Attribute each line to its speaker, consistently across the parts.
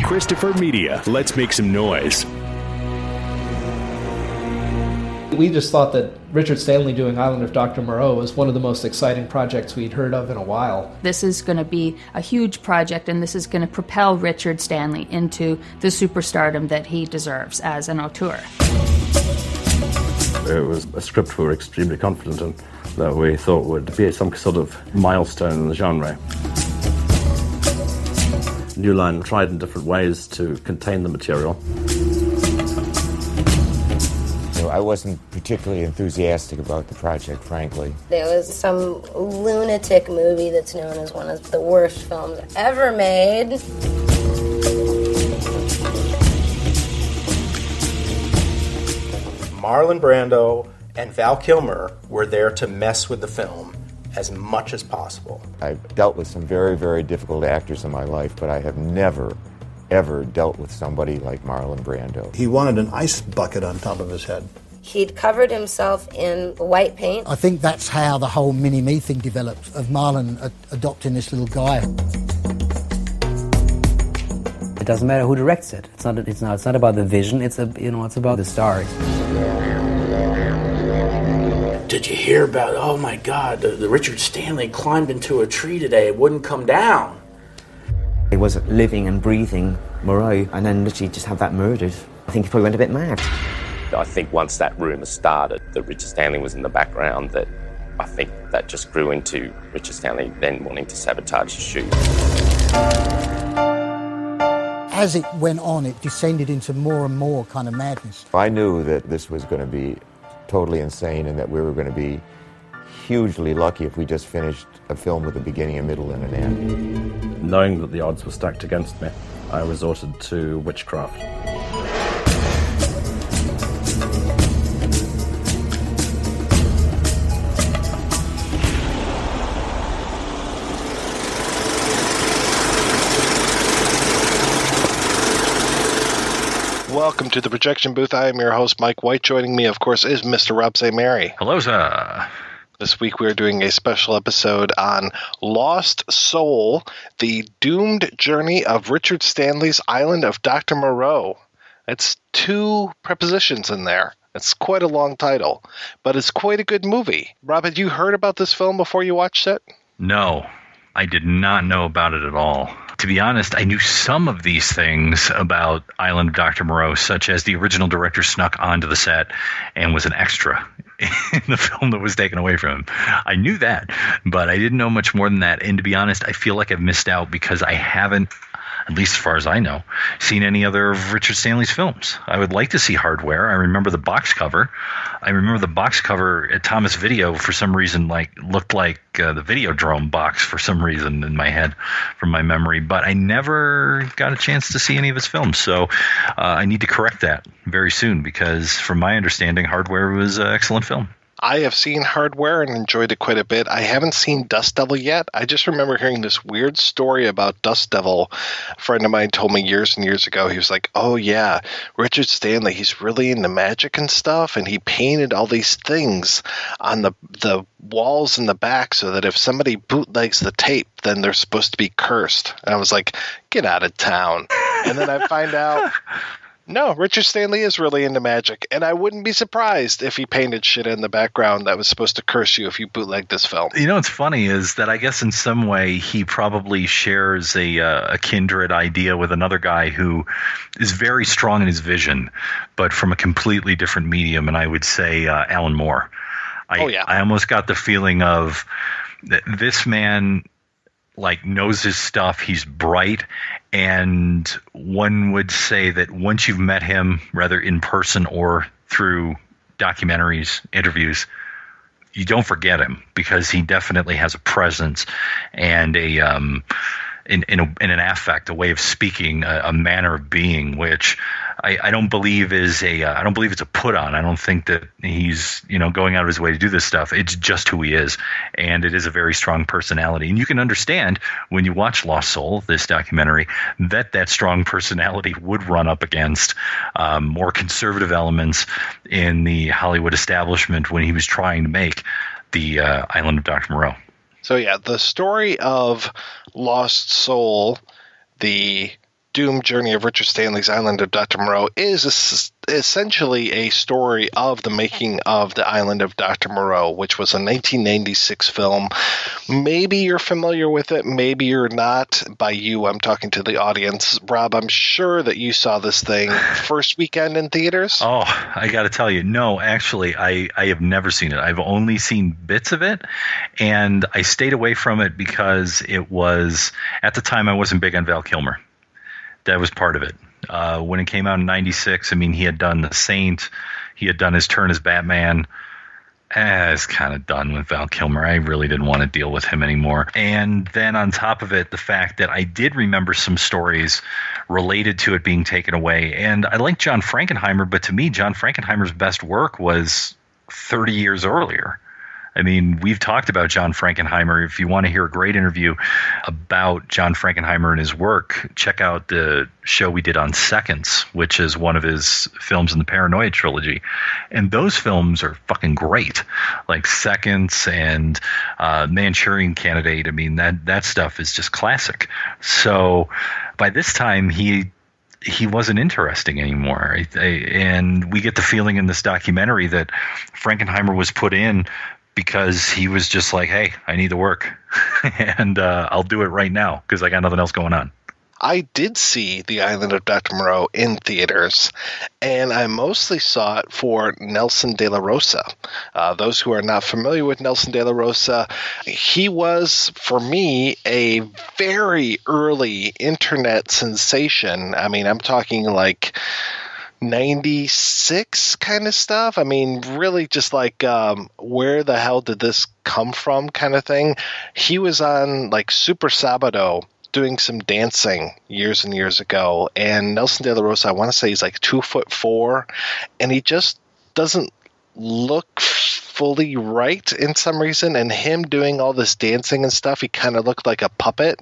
Speaker 1: Christopher Media. Let's make some noise.
Speaker 2: We just thought that Richard Stanley doing Island of Dr. Moreau was one of the most exciting projects we'd heard of in a while.
Speaker 3: This is going to be a huge project, and this is going to propel Richard Stanley into the superstardom that he deserves as an auteur.
Speaker 4: It was a script we were extremely confident in, that we thought would be some sort of milestone in the genre. New Line tried in different ways to contain the material.
Speaker 5: I wasn't particularly enthusiastic about the project, frankly.
Speaker 6: There was some lunatic movie that's known as one of the worst films ever made.
Speaker 7: Marlon Brando and Val Kilmer were there to mess with the film as much as possible.
Speaker 5: I've dealt with some very, very difficult actors in my life, but I have never, ever dealt with somebody like Marlon Brando.
Speaker 8: He wanted an ice bucket on top of his head.
Speaker 6: He'd covered himself in white paint.
Speaker 9: I think that's how the whole mini-me thing developed, of Marlon adopting this little guy.
Speaker 10: It doesn't matter who directs it. It's not about the vision. It's about the stars.
Speaker 11: Did you hear about? Oh my God! The Richard Stanley climbed into a tree today. It wouldn't come down.
Speaker 12: He was living and breathing Moreau, and then literally just have that murdered. I think he probably went a bit mad.
Speaker 13: I think once that rumour started, that Richard Stanley was in the background, that I think that just grew into Richard Stanley then wanting to sabotage the shoot.
Speaker 9: As it went on, it descended into more and more kind of madness.
Speaker 5: I knew that this was going to be totally insane and that we were going to be hugely lucky if we just finished a film with a beginning, a middle, and an end.
Speaker 4: Knowing that the odds were stacked against me, I resorted to witchcraft.
Speaker 14: Welcome to the Projection Booth. I am your host, Mike White. Joining me, of course, is Mr. Rob St. Mary.
Speaker 15: Hello, sir.
Speaker 14: This week we are doing a special episode on Lost Soul, the doomed journey of Richard Stanley's Island of Dr. Moreau. It's 2 prepositions in there. It's quite a long title, but it's quite a good movie. Rob, had you heard about this film before you watched it?
Speaker 15: No, I did not know about it at all. To be honest, I knew some of these things about Island of Dr. Moreau, such as the original director snuck onto the set and was an extra in the film that was taken away from him. I knew that, but I didn't know much more than that. And to be honest, I feel like I've missed out because I haven't, at least as far as I know, seen any other of Richard Stanley's films. I would like to see Hardware. I remember the box cover. I remember the box cover at Thomas Video for some reason looked like the Videodrome box for some reason in my head from my memory, but I never got a chance to see any of his films. So I need to correct that very soon because from my understanding, Hardware was an excellent film.
Speaker 14: I have seen Hardware and enjoyed it quite a bit. I haven't seen Dust Devil yet. I just remember hearing this weird story about Dust Devil. A friend of mine told me years and years ago. He was like, oh yeah, Richard Stanley, he's really into magic and stuff, and he painted all these things on the walls in the back so that if somebody bootlegs the tape, then they're supposed to be cursed. And I was like, get out of town. And then I find out... No, Richard Stanley is really into magic, and I wouldn't be surprised if he painted shit in the background that was supposed to curse you if you bootleg this film.
Speaker 15: You know what's funny is that I guess in some way he probably shares a kindred idea with another guy who is very strong in his vision, but from a completely different medium, and I would say Alan Moore. I almost got the feeling of that this man knows his stuff. He's bright. And one would say that once you've met him, rather in person or through documentaries, interviews, you don't forget him because he definitely has a presence and an affect, a way of speaking, a manner of being, which I don't believe is I don't believe it's a put on. I don't think that he's going out of his way to do this stuff. It's just who he is, and it is a very strong personality. And you can understand when you watch Lost Soul, this documentary, that strong personality would run up against more conservative elements in the Hollywood establishment when he was trying to make the Island of Dr. Moreau.
Speaker 14: So yeah, the story of Lost Soul, the doomed journey of Richard Stanley's Island of Dr. Moreau is essentially a story of the making of the Island of Dr. Moreau, which was a 1996 film. Maybe you're familiar with it, maybe you're not. By you, I'm talking to the audience. Rob, I'm sure that you saw this thing first weekend in theaters.
Speaker 15: Oh, I got to tell you, no, actually, I have never seen it. I've only seen bits of it, and I stayed away from it because it was, at the time, I wasn't big on Val Kilmer. That was part of it. When it came out in 96, I mean, he had done The Saint. He had done his turn as Batman. I was kind of done with Val Kilmer. I really didn't want to deal with him anymore. And then on top of it, the fact that I did remember some stories related to it being taken away. And I like John Frankenheimer, but to me, John Frankenheimer's best work was 30 years earlier. I mean, we've talked about John Frankenheimer. If you want to hear a great interview about John Frankenheimer and his work, check out the show we did on Seconds, which is one of his films in the Paranoia trilogy. And those films are fucking great. Like Seconds and Manchurian Candidate. I mean, that stuff is just classic. So by this time, he wasn't interesting anymore. And we get the feeling in this documentary that Frankenheimer was put in because he was just like, hey, I need the work, and I'll do it right now because I got nothing else going on.
Speaker 14: I did see The Island of Dr. Moreau in theaters, and I mostly saw it for Nelson de la Rosa. Those who are not familiar with Nelson de la Rosa, he was, for me, a very early internet sensation. I mean, I'm talking like 96 kind of stuff. I mean, really just like where the hell did this come from kind of thing. He was on like Super Sabado doing some dancing years and years ago, and Nelson de la Rosa, I want to say he's like 2'4", and he just doesn't look fully right in some reason, and him doing all this dancing and stuff, he kind of looked like a puppet.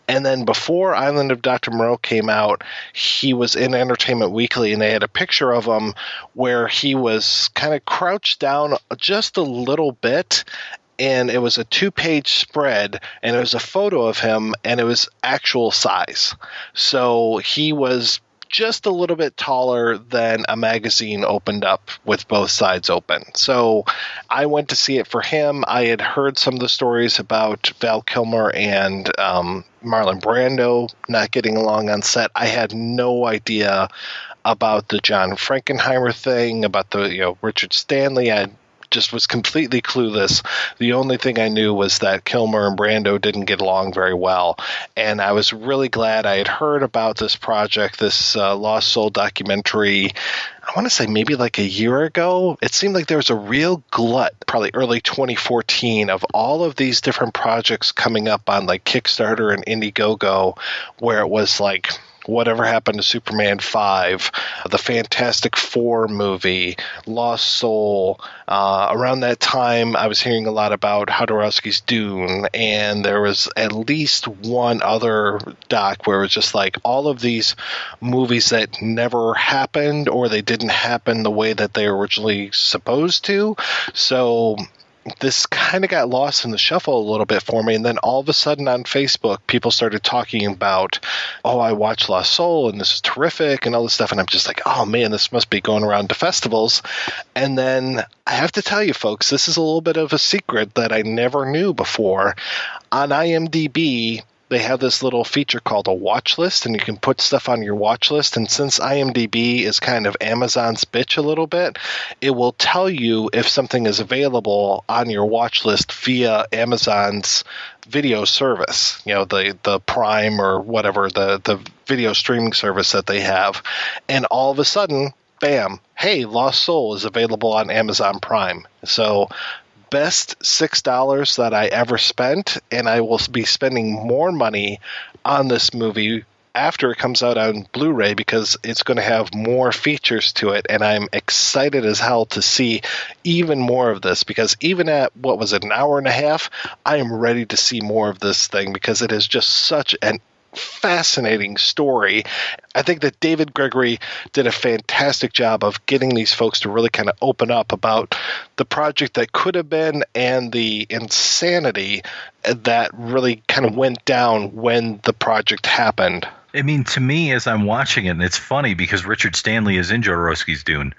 Speaker 14: And then before Island of Dr. Moreau came out, he was in Entertainment Weekly, and they had a picture of him where he was kind of crouched down just a little bit, and it was a 2-page spread, and it was a photo of him, and it was actual size. So he was just a little bit taller than a magazine opened up with both sides open. So I went to see it for him. I had heard some of the stories about Val Kilmer and Marlon Brando not getting along on set. I had no idea about the John Frankenheimer thing, about the Richard Stanley. I just was completely clueless. The only thing I knew was that Kilmer and Brando didn't get along very well. And I was really glad I had heard about this project, this Lost Soul documentary, I want to say maybe like a year ago. It seemed like there was a real glut, probably early 2014, of all of these different projects coming up on like Kickstarter and Indiegogo, where it was like Whatever Happened to Superman 5, the Fantastic Four movie, Lost Soul. Around that time, I was hearing a lot about Jodorowsky's Dune, and there was at least one other doc where it was just like all of these movies that never happened, or they didn't happen the way that they were originally supposed to. So this kind of got lost in the shuffle a little bit for me. And then all of a sudden on Facebook, people started talking about, oh, I watched Lost Soul and this is terrific and all this stuff. And I'm just like, oh man, this must be going around to festivals. And then I have to tell you folks, this is a little bit of a secret that I never knew before. On IMDb, they have this little feature called a watch list, and you can put stuff on your watch list. And since IMDb is kind of Amazon's bitch a little bit, it will tell you if something is available on your watch list via Amazon's video service, the Prime or whatever, the video streaming service that they have. And all of a sudden, bam, hey, Lost Soul is available on Amazon Prime. So best $6 that I ever spent, and I will be spending more money on this movie after it comes out on Blu-ray because it's going to have more features to it, and I'm excited as hell to see even more of this because even at, what was it, an hour and a half, I am ready to see more of this thing because it is just such an fascinating story. I think that David Gregory did a fantastic job of getting these folks to really kind of open up about the project that could have been and the insanity that really kind of went down when the project happened.
Speaker 15: I mean, to me, as I'm watching it, and it's funny because Richard Stanley is in Jodorowsky's Dune,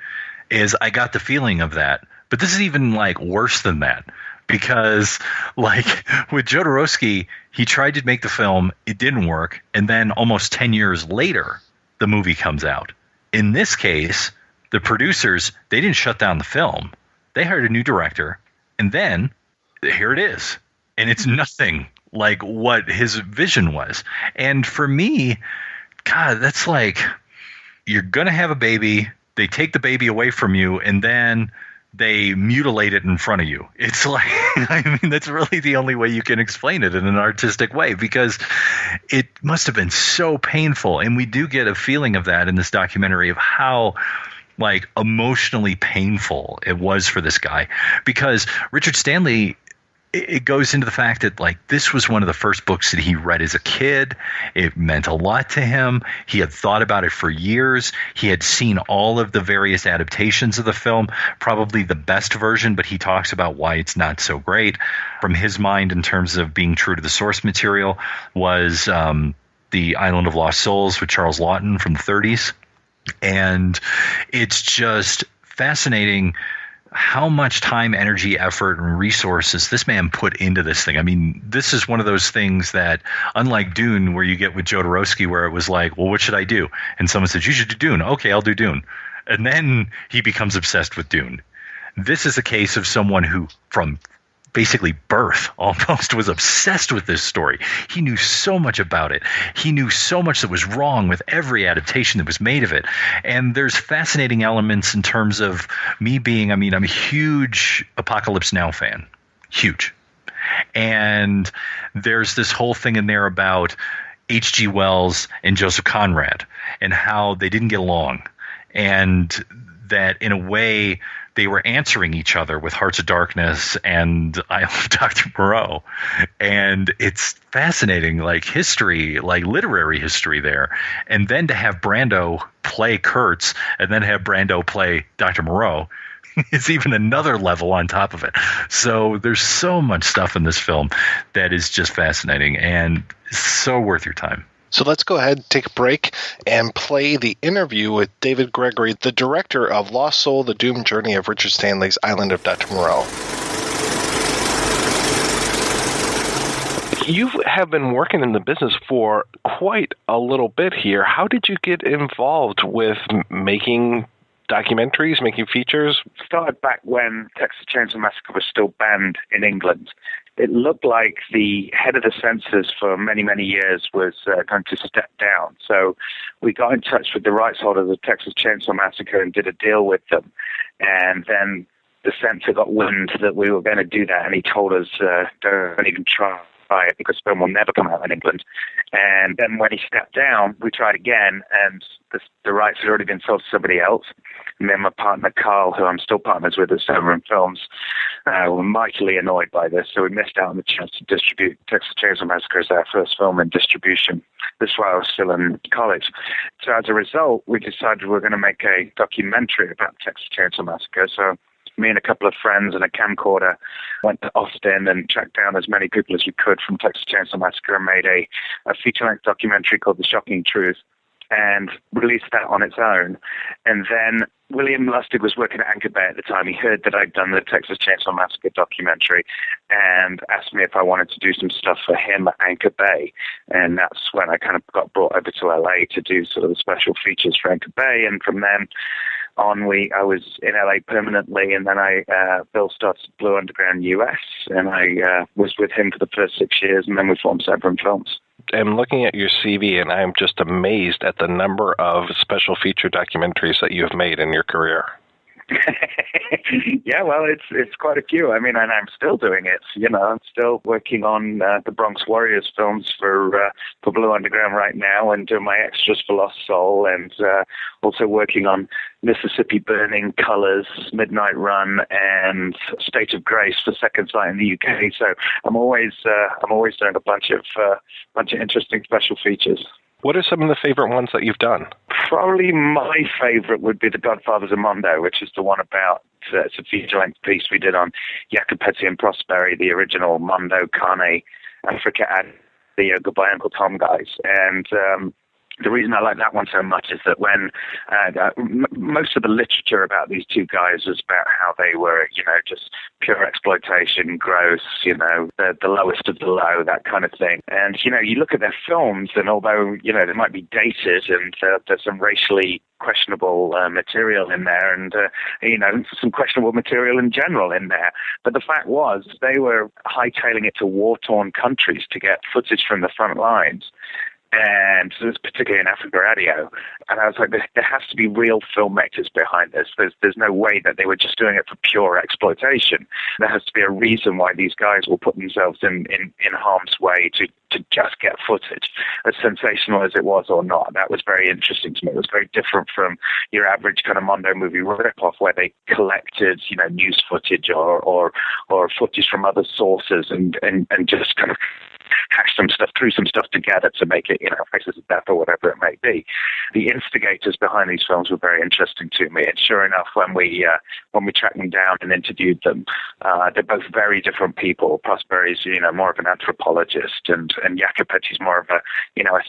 Speaker 15: is I got the feeling of that. But this is even like worse than that, because like with Jodorowsky, he tried to make the film, it didn't work, and then almost 10 years later, the movie comes out. In this case, the producers, they didn't shut down the film. They hired a new director, and then here it is. And it's nothing like what his vision was. And for me, God, that's like, you're going to have a baby, they take the baby away from you, and then they mutilate it in front of you. It's like, I mean, that's really the only way you can explain it in an artistic way, because it must have been so painful. And we do get a feeling of that in this documentary, of how like emotionally painful it was for this guy, because Richard Stanley, it goes into the fact that like this was one of the first books that he read as a kid. It meant a lot to him. He had thought about it for years. He had seen all of the various adaptations of the film, probably the best version, but he talks about why it's not so great. From his mind, in terms of being true to the source material, was The Island of Lost Souls with Charles Laughton from the 30s. And it's just fascinating how much time, energy, effort, and resources this man put into this thing. I mean, this is one of those things that, unlike Dune, where you get with Jodorowsky, where it was like, well, what should I do? And someone says, you should do Dune. Okay, I'll do Dune. And then he becomes obsessed with Dune. This is a case of someone who, from basically birth, almost was obsessed with this story. He knew so much about it. He knew so much that was wrong with every adaptation that was made of it. And there's fascinating elements in terms of me being, I mean, I'm a huge Apocalypse Now fan. Huge. And there's this whole thing in there about H.G. Wells and Joseph Conrad and how they didn't get along. And that in a way they were answering each other with Hearts of Darkness and I Love Dr. Moreau. And it's fascinating, like history, like literary history there. And then to have Brando play Kurtz and then have Brando play Dr. Moreau is even another level on top of it. So there's so much stuff in this film that is just fascinating and so worth your time.
Speaker 14: So let's go ahead, take a break, and play the interview with David Gregory, the director of Lost Soul, The Doomed Journey of Richard Stanley's Island of Dr. Moreau. You have been working in the business for quite a little bit here. How did you get involved with making documentaries, making features?
Speaker 16: Started back when Texas Chainsaw Massacre was still banned in England. It looked like the head of the censors for many, many years was going to step down. So we got in touch with the rights holder of the Texas Chainsaw Massacre and did a deal with them. And then the censor got wind that we were going to do that, and he told us, don't even try it because the film will never come out in England. And then when he stepped down, we tried again, and the rights had already been sold to somebody else. And then my partner, Carl, who I'm still partners with at Sovereign Films, were mightily annoyed by this, so we missed out on the chance to distribute Texas Chainsaw Massacre as our first film in distribution. This is while I was still in college. So as a result, we decided we were going to make a documentary about Texas Chainsaw Massacre. So me and a couple of friends and a camcorder went to Austin and tracked down as many people as we could from Texas Chainsaw Massacre and made a feature-length documentary called The Shocking Truth and released that on its own. And then William Lustig was working at Anchor Bay at the time. He heard that I'd done the Texas Chainsaw Massacre documentary and asked me if I wanted to do some stuff for him at Anchor Bay. And that's when I kind of got brought over to LA to do sort of the special features for Anchor Bay. And from then on, I was in LA permanently, and then Bill started Blue Underground US, and I was with him for the first 6 years, and then we formed Sovereign Films.
Speaker 14: I'm looking at your CV, and I'm just amazed at the number of special feature documentaries that you have made in your career.
Speaker 16: Yeah, well, it's quite a few. I mean, and I'm still doing it. You know, I'm still working on the Bronx Warriors films for Blue Underground right now, and doing my extras for Lost Soul, and also working on Mississippi Burning, Colors, Midnight Run, and State of Grace for Second Sight in the UK. So I'm always doing a bunch of interesting special features.
Speaker 14: What are some of the favorite ones that you've done?
Speaker 16: Probably my favorite would be The Godfathers of Mondo, which is the one about, it's a feature-length piece we did on Jacopetti and Prosperi, the original Mondo, Carne, Africa, and the Goodbye Uncle Tom guys. And The reason I like that one so much is that when most of the literature about these two guys was about how they were, just pure exploitation, gross, the lowest of the low, that kind of thing. And, you look at their films, and although, they might be dated and there's some racially questionable material in there and, some questionable material in general in there. But the fact was they were hightailing it to war-torn countries to get footage from the front lines. And so it was particularly in Africa Radio. And I was like, there has to be real filmmakers behind this. There's no way that they were just doing it for pure exploitation. There has to be a reason why these guys will put themselves in harm's way to just get footage, as sensational as it was or not. That was very interesting to me. It was very different from your average kind of Mondo movie rip-off where they collected, news footage or footage from other sources and just kind of hash threw some stuff together to make it, Faces of Death or whatever it may be. The instigators behind these films were very interesting to me. And sure enough, when we tracked them down and interviewed them, they're both very different people. Prosperi's, more of an anthropologist, and Jacopetti more of a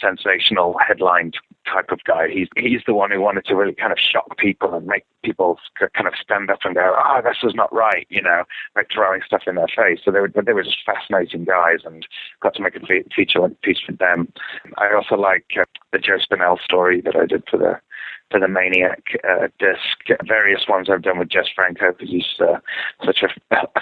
Speaker 16: sensational headline type of guy. He's the one who wanted to really kind of shock people and make people kind of stand up and go, this is not right, like throwing stuff in their face. So they were just fascinating guys, and got to make a feature-length piece for them. I also like the Joe Spinell story that I did for the Maniac disc. Various ones I've done with Jess Franco, because he's such a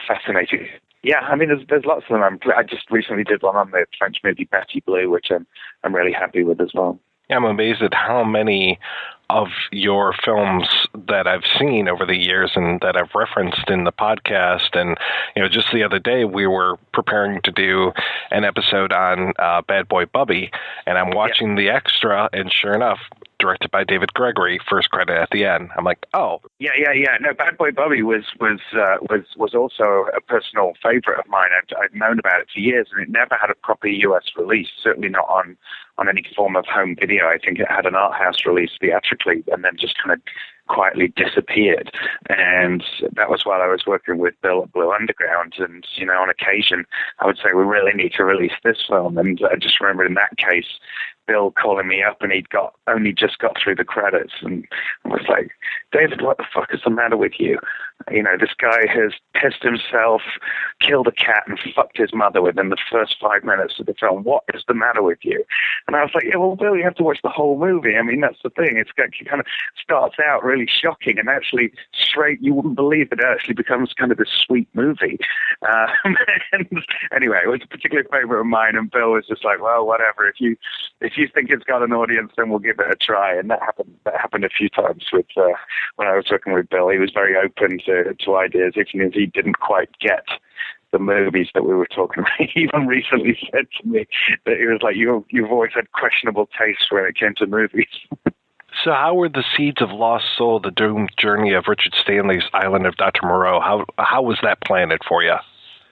Speaker 16: fascinating. Yeah, I mean, there's lots of them. I just recently did one on the French movie Betty Blue, which I'm really happy with as well.
Speaker 14: Yeah, I'm amazed at how many of your films that I've seen over the years and that I've referenced in the podcast. And, just the other day we were preparing to do an episode on Bad Boy Bubby, and I'm watching the extra, and sure enough, directed by David Gregory, first credit at the end. I'm like, oh. Yeah. No, Bad Boy Bubby was also a personal favorite of mine. I'd known about it for years, and it never had a proper US release, certainly not on any form of home video. I think it had an art house release theatrically, and then just kind of quietly disappeared. And that was while I was working with Bill at Blue Underground. And, on occasion, I would say, we really need to release this film. And I just remember in that case, Bill calling me up, and he'd only just got through the credits, and I was like, David, what the fuck is the matter with you? This guy has pissed himself, killed a cat, and fucked his mother within the first 5 minutes of the film. What is the matter with you? And I was like, well, Bill, you have to watch the whole movie. I mean, that's the thing. It kind of starts out really shocking, and actually you wouldn't believe it actually becomes kind of this sweet movie. And anyway, it was a particular favorite of mine, and Bill was just like, well, whatever. If you think it's got an audience, then we'll give it a try. And that happened a few times with when I was working with Bill. He was very open to ideas, even if he didn't quite get the movies that we were talking about. He even recently said to me that he was like, you've always had questionable taste when it came to movies. So how were the seeds of Lost Soul, the doomed journey of Richard Stanley's Island of Dr. Moreau? How was that planted for you?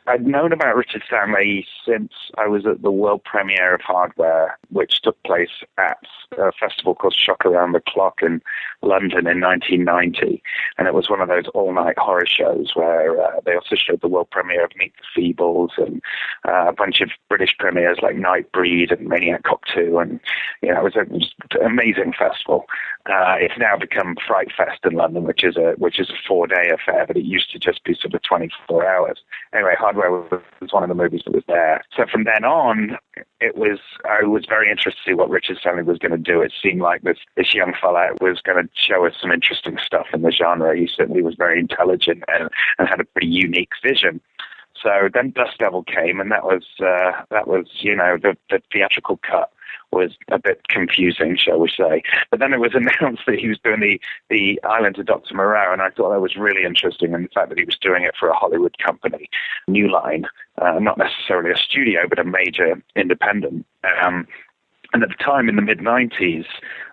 Speaker 16: I'd known about Richard Stanley since I was at the world premiere of Hardware, which took place at a festival called Shock Around the Clock in London in 1990. And it was one of those all-night horror shows where they also showed the world premiere of Meet the Feebles and a bunch of British premieres like Nightbreed and Maniac Cop 2. And, it was an amazing festival. It's now become Fright Fest in London, which is a 4-day affair, but it used to just be sort of 24 hours. Anyway, Hardware was one of the movies that was there. So from then on, I was very interested to see what Richard Stanley was going to do. It seemed like this young fella was going to show us some interesting stuff in the genre. He certainly was very intelligent and had a pretty unique vision. So then Dust Devil came, and that was the theatrical cut was a bit confusing, shall we say. But then it was announced that he was doing the Island of Dr. Moreau, and I thought that was really interesting, and the fact that he was doing it for a Hollywood company, New Line, not necessarily a studio, but a major independent. And at the time, in the mid-90s,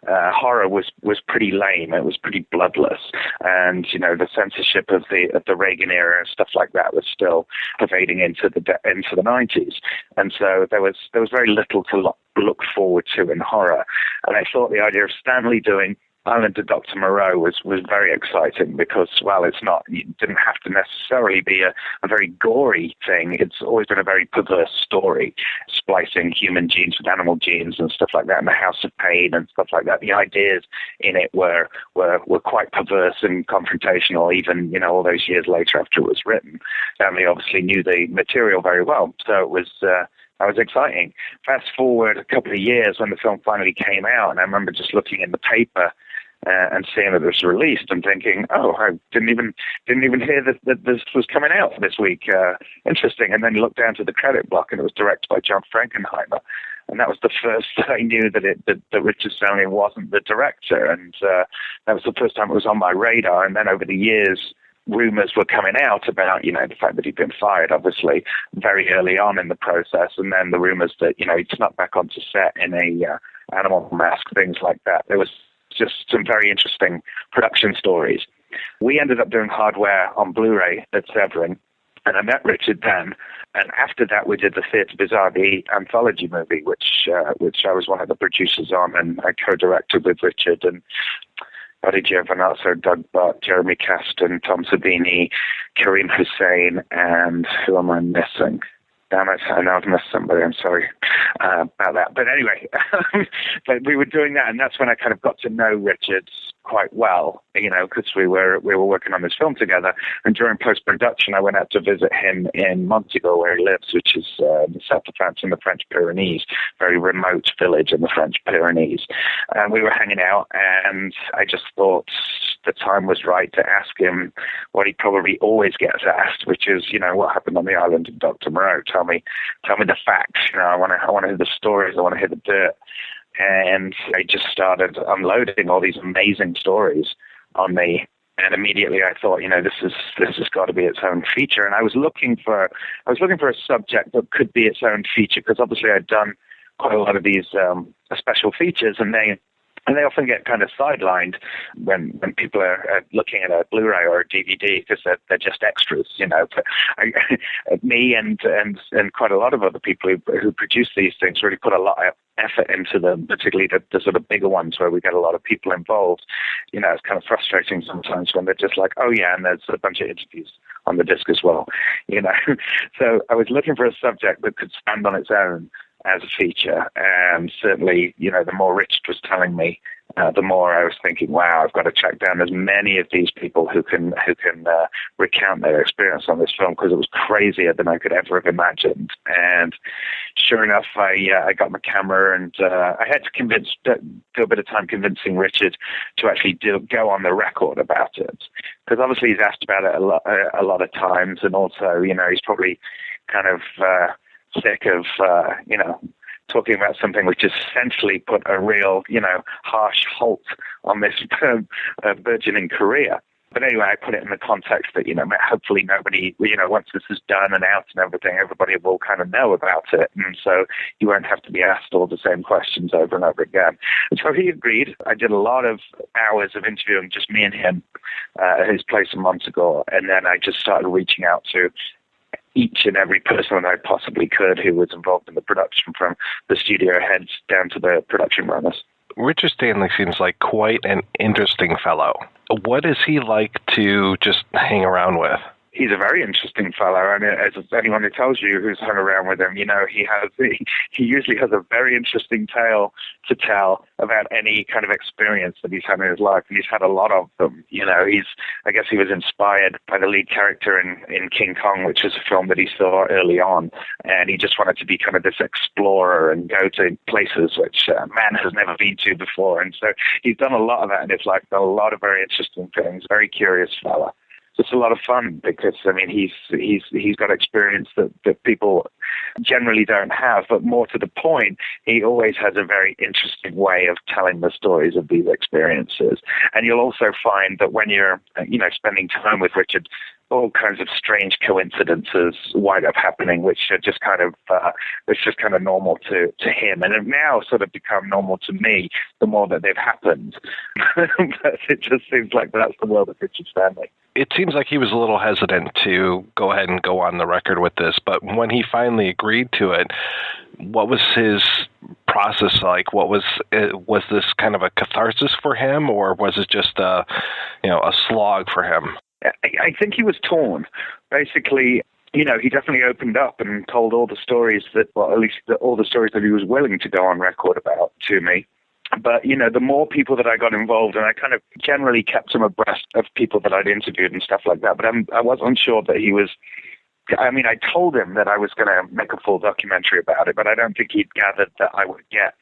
Speaker 16: horror was pretty lame. It was pretty bloodless. And, the censorship of the Reagan era and stuff like that was still pervading into the 90s. And so there was very little to look forward to in horror. And I thought the idea of Stanley doing Island of Dr. Moreau was very exciting because, well, it didn't have to necessarily be a very gory thing. It's always been a very perverse story, splicing human genes with animal genes and stuff like that, and the House of Pain and stuff like that. The ideas in it were quite perverse and confrontational, even, all those years later after it was written. Stanley obviously knew the material very well, so it was... that was exciting. Fast forward a couple of years when the film finally came out, and I remember just looking in the paper and seeing that it was released and thinking, oh, I didn't even hear that this was coming out this week. Interesting. And then looked down to the credit block, and it was directed by John Frankenheimer. And that was the first I knew that Richard Stanley wasn't the director. And that was the first time it was on my radar. And then over the years, rumors were coming out about, the fact that he'd been fired, obviously, very early on in the process. And then the rumors that, he'd snuck back onto set in a animal mask, things like that. There was just some very interesting production stories. We ended up doing hardware on Blu-ray at Severin, and I met Richard then. And after that, we did the Theatre Bizarre, the anthology movie, which I was one of the producers on, and I co-directed with Richard and Buddy Giovanazzo, Doug Butt, Jeremy Kasten, Tom Savini, Kareem Hussein, and who am I missing? Damn it, I know I've missed somebody, I'm sorry about that. But anyway, but we were doing that, and that's when I kind of got to know Richard quite well, because we were working on this film together. And during post-production, I went out to visit him in Montego, where he lives, which is in the south of France in the French Pyrenees, very remote village in the French Pyrenees. And we were hanging out, and I just thought the time was right to ask him what he probably always gets asked, which is, what happened on the island of Dr. Moreau? Tell me the facts. I want to hear the stories. I want to hear the dirt. And I just started unloading all these amazing stories on me. And immediately I thought, this has got to be its own feature. And I was looking for a subject that could be its own feature, because obviously I'd done quite a lot of these special features, and they often get kind of sidelined when people are looking at a Blu-ray or a DVD, because they're just extras, But me and quite a lot of other people who produce these things really put a lot of effort into them, particularly the sort of bigger ones where we get a lot of people involved. It's kind of frustrating sometimes when they're just like, oh yeah, and there's a bunch of interviews on the disc as well, So I was looking for a subject that could stand on its own as a feature, and certainly, the more Richard was telling me, the more I was thinking, wow, I've got to track down as many of these people who can recount their experience on this film, because it was crazier than I could ever have imagined. And sure enough, I got my camera, and I had to do a bit of time convincing Richard to actually go on the record about it, because obviously he's asked about it a lot of times, and also, he's probably kind of sick of, talking about something which essentially put a real, harsh halt on this burgeoning career. But anyway, I put it in the context that, hopefully nobody, once this is done and out and everything, everybody will kind of know about it. And so you won't have to be asked all the same questions over and over again. And so he agreed. I did a lot of hours of interviewing, just me and him, at his place in Montego. And then I just started reaching out to each and every person that I possibly could who was involved in the production, from the studio heads down to the production runners.
Speaker 14: Richard Stanley seems like quite an interesting fellow. What is he like to just hang around with?
Speaker 16: He's a very interesting fellow, and as anyone who tells you who's hung around with him, he usually has a very interesting tale to tell about any kind of experience that he's had in his life, and he's had a lot of them. I guess he was inspired by the lead character in King Kong, which is a film that he saw early on, and he just wanted to be kind of this explorer and go to places which man has never been to before, and so he's done a lot of that in his life, done a lot of very interesting things, very curious fella. It's a lot of fun because, he's got experience that people generally don't have, but more to the point, he always has a very interesting way of telling the stories of these experiences. And you'll also find that when you're, spending time with Richard, all kinds of strange coincidences wind up happening, which are just kind of normal to him, and have now sort of become normal to me the more that they've happened. But it just seems like that's the world of Richard Stanley.
Speaker 14: It seems like he was a little hesitant to go ahead and go on the record with this, but when he finally Stanley agreed to it, what was his process like? Was this kind of a catharsis for him, or was it just a slog for him?
Speaker 16: I think he was torn. Basically, he definitely opened up and told all the stories all the stories that he was willing to go on record about to me. But, the more people that I got involved, and I kind of generally kept him abreast of people that I'd interviewed and stuff like that, but I was unsure that he was... I told him that I was going to make a full documentary about it, but I don't think he'd gathered that I would get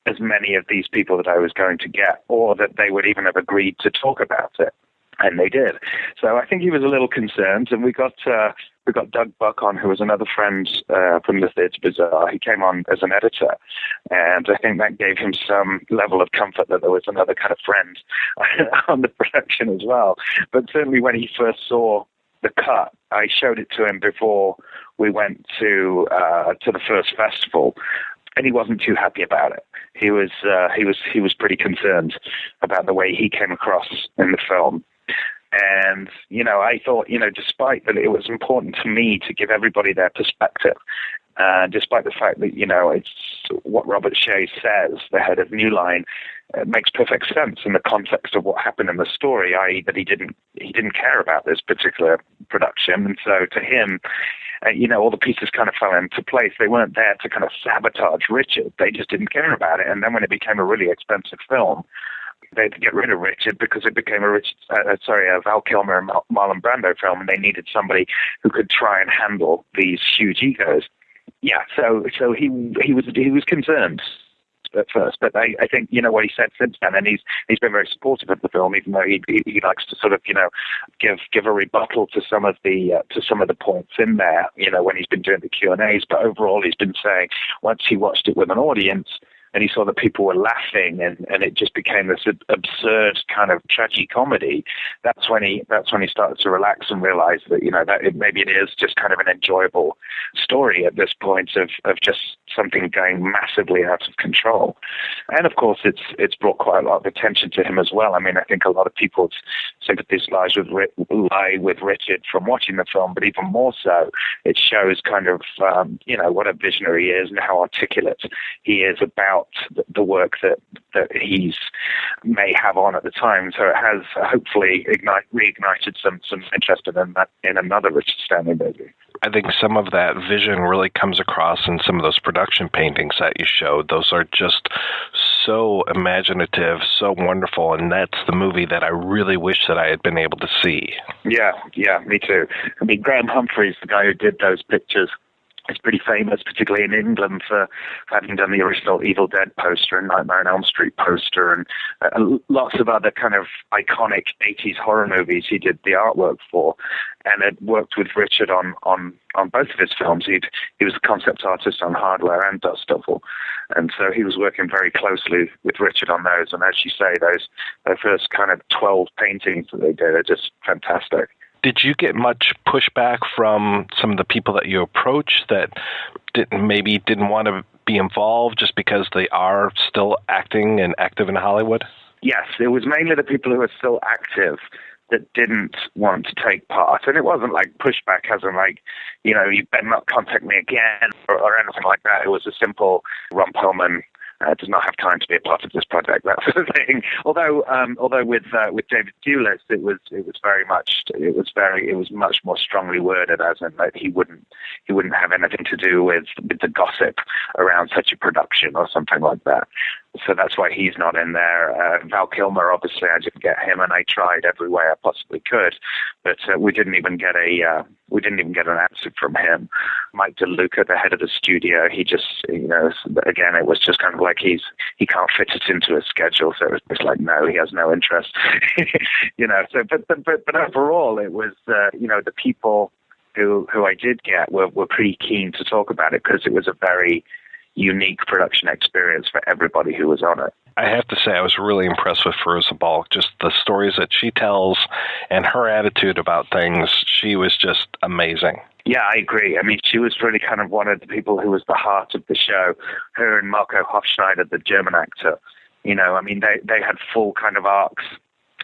Speaker 16: as many of these people that I was going to get, or that they would even have agreed to talk about it. And they did. So I think he was a little concerned, and we got Doug Buck on, who was another friend from the Theatre Bazaar. He came on as an editor, and I think that gave him some level of comfort that there was another kind of friend on the production as well. But certainly when he first saw the cut, I showed it to him before we went to the first festival, and he wasn't too happy about it. He was pretty concerned about the way he came across in the film. And, I thought, despite that it was important to me to give everybody their perspective, despite the fact that, it's what Robert Shea says, the head of New Line, makes perfect sense in the context of what happened in the story, i.e. that he didn't care about this particular production. And so to him, all the pieces kind of fell into place. They weren't there to kind of sabotage Richard. They just didn't care about it. And then when it became a really expensive film, they had to get rid of Richard because it became a Val Kilmer and Marlon Brando film, and they needed somebody who could try and handle these huge egos. Yeah, so he was concerned at first, but I think what he said since then, and he's been very supportive of the film, even though he likes to sort of give a rebuttal to some of the points in there, when he's been doing the Q&As. But overall, he's been saying once he watched it with an audience, and he saw that people were laughing, and it just became this absurd kind of tragicomedy. That's when he started to relax and realize that that maybe it is just kind of an enjoyable story at this point of just something going massively out of control. And of course, it's brought quite a lot of attention to him as well. I think a lot of people's sympathies lie with Richard from watching the film, but even more so, it shows kind of what a visionary he is and how articulate he is about the work that he's may have on at the time. So it has hopefully reignited some interest in another Richard Stanley movie.
Speaker 14: I think some of that vision really comes across in some of those production paintings that you showed. Those are just so imaginative, so wonderful, and that's the movie that I really wish that I had been able to see. Yeah, me too. Graham Humphreys, the guy who did those pictures, is pretty famous, particularly in England, for having done the original Evil Dead poster and Nightmare on Elm Street poster and lots of other kind of iconic 80s horror movies he did the artwork for, and had worked with Richard on both of his films. He was the concept artist on Hardware and Dust Devil, and so he was working very closely with Richard on those. And as you say, their first kind of 12 paintings that they did are just fantastic. Did you get much pushback from some of the people that you approached that didn't want to be involved just because they are still acting and active in Hollywood?
Speaker 16: Yes, it was mainly the people who are still active that didn't want to take part. And it wasn't like pushback as in you better not contact me again or anything like that. It was a simple Ron Perlman does not have time to be a part of this project, that sort of thing. Although with David Gregory, it was much more strongly worded, as in that he wouldn't have anything to do with the gossip around such a production or something like that. So that's why he's not in there. Val Kilmer, obviously, I didn't get him, and I tried every way I possibly could, but we didn't even get an answer from him. Mike DeLuca, the head of the studio, he just, again, it was just kind of like he can't fit it into his schedule, so it was just like, no, he has no interest, So, but overall, it was, the people who I did get were pretty keen to talk about it because it was a very unique production experience for everybody who was on it.
Speaker 14: I have to say I was really impressed with Fairuza Balk. Just the stories that she tells and her attitude about things, she was just amazing.
Speaker 16: Yeah, I agree. She was really kind of one of the people who was the heart of the show. Her and Marco Hofschneider, the German actor, they had full kind of arcs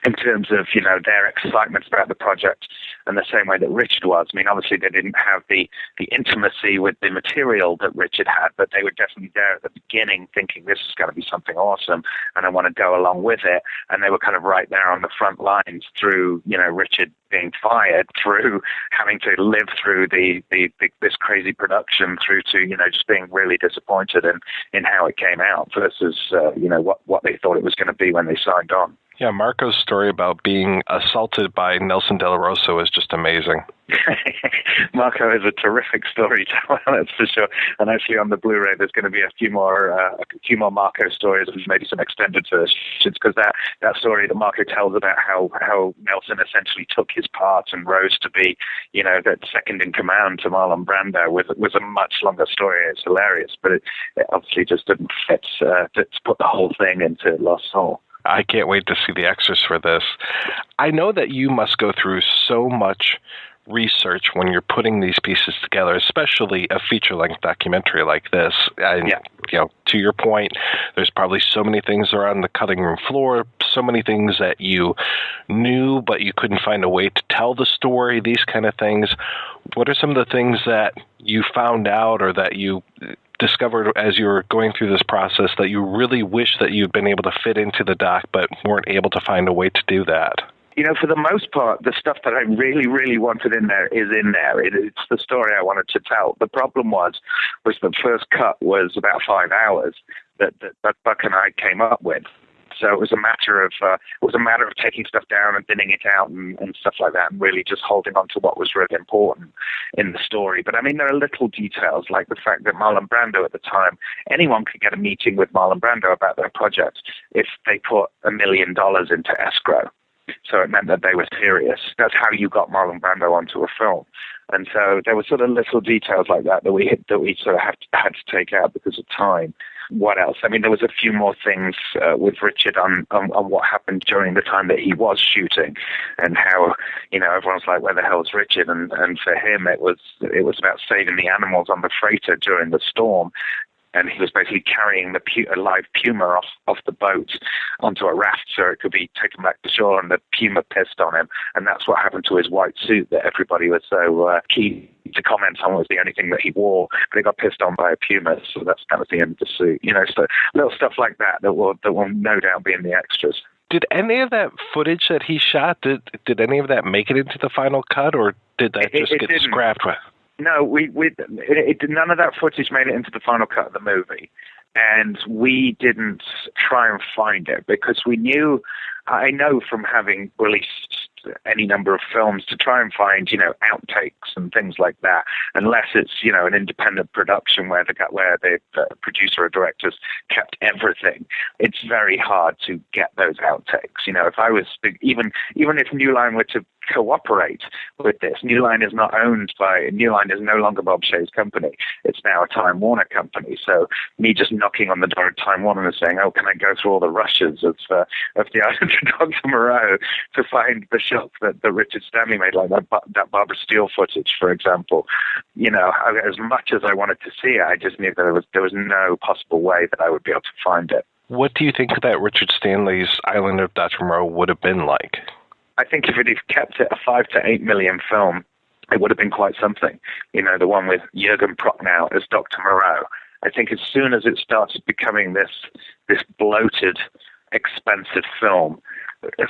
Speaker 16: in terms of, you know, their excitement about the project, and the same way that Richard was. I mean, obviously they didn't have the intimacy with the material that Richard had, but they were definitely there at the beginning thinking this is going to be something awesome and I want to go along with it. And they were kind of right there on the front lines through, you know, Richard being fired, through having to live through this crazy production, through to, you know, just being really disappointed in how it came out versus, you know, what they thought it was going to be when they signed on.
Speaker 14: Yeah, Marco's story about being assaulted by Nelson De La Rosa is just amazing.
Speaker 16: Marco is a terrific storyteller, that's for sure. And actually, on the Blu-ray, there's going to be a few more Marco stories, and maybe some extended versions, because that story that Marco tells about how Nelson essentially took his part and rose to be, you know, that second in command to Marlon Brando was a much longer story. It's hilarious, but it obviously just didn't fit to put the whole thing into Lost Soul.
Speaker 14: I can't wait to see the extras for this. I know that you must go through so much research when you're putting these pieces together, especially a feature-length documentary like this. And, you know, to your point, there's probably so many things around the cutting room floor, so many things that you knew, but you couldn't find a way to tell the story, these kind of things. What are some of the things that you found out or that you discovered as you were going through this process that you really wish that you'd been able to fit into the doc but weren't able to find a way to do that?
Speaker 16: You know, for the most part, the stuff that I really, really wanted in there is in there. It's the story I wanted to tell. The problem was the first cut was about 5 hours that Buck and I came up with. So it was a matter of taking stuff down and thinning it out and stuff like that, and really just holding on to what was really important in the story. But I mean, there are little details like the fact that Marlon Brando at the time, anyone could get a meeting with Marlon Brando about their project if they put $1 million into escrow. So it meant that they were serious. That's how you got Marlon Brando onto a film. And so there were sort of little details like that we sort of had to take out because of time. What else? I mean, there was a few more things with Richard on what happened during the time that he was shooting, and how, you know, everyone's like, where the hell's Richard? And for him, it was about saving the animals on the freighter during the storm. And he was basically carrying a live puma off the boat onto a raft so it could be taken back to shore, and the puma pissed on him. And that's what happened to his white suit that everybody was so keen to comment on was the only thing that he wore, but he got pissed on by a puma, so that was the end of the suit. You know, so little stuff like that will no doubt be in the extras.
Speaker 14: Did any of that footage that he shot, did any of that make it into the final cut, or did that get scrapped?
Speaker 16: No, none of that footage made it into the final cut of the movie, and we didn't try and find it because I know from having released any number of films to try and find, you know, outtakes and things like that, unless it's, you know, an independent production where the producer or directors kept everything. It's very hard to get those outtakes. You know, if I was even if New Line were to cooperate with this, New Line is no longer Bob Shaye's company. It's now a Time Warner company. So me just knocking on the door of Time Warner and saying, "Oh, can I go through all the rushes of the Island of Dr. Moreau to find the shots that Richard Stanley made, like that Barbara Steele footage, for example?" You know, as much as I wanted to see it, I just knew that there was no possible way that I would be able to find it.
Speaker 14: What do you think that Richard Stanley's Island of Dr. Moreau would have been like?
Speaker 16: I think if it had kept it a 5 to 8 million film, it would have been quite something. You know, the one with Jürgen Prochnow as Dr. Moreau. I think as soon as it started becoming this bloated, expensive film,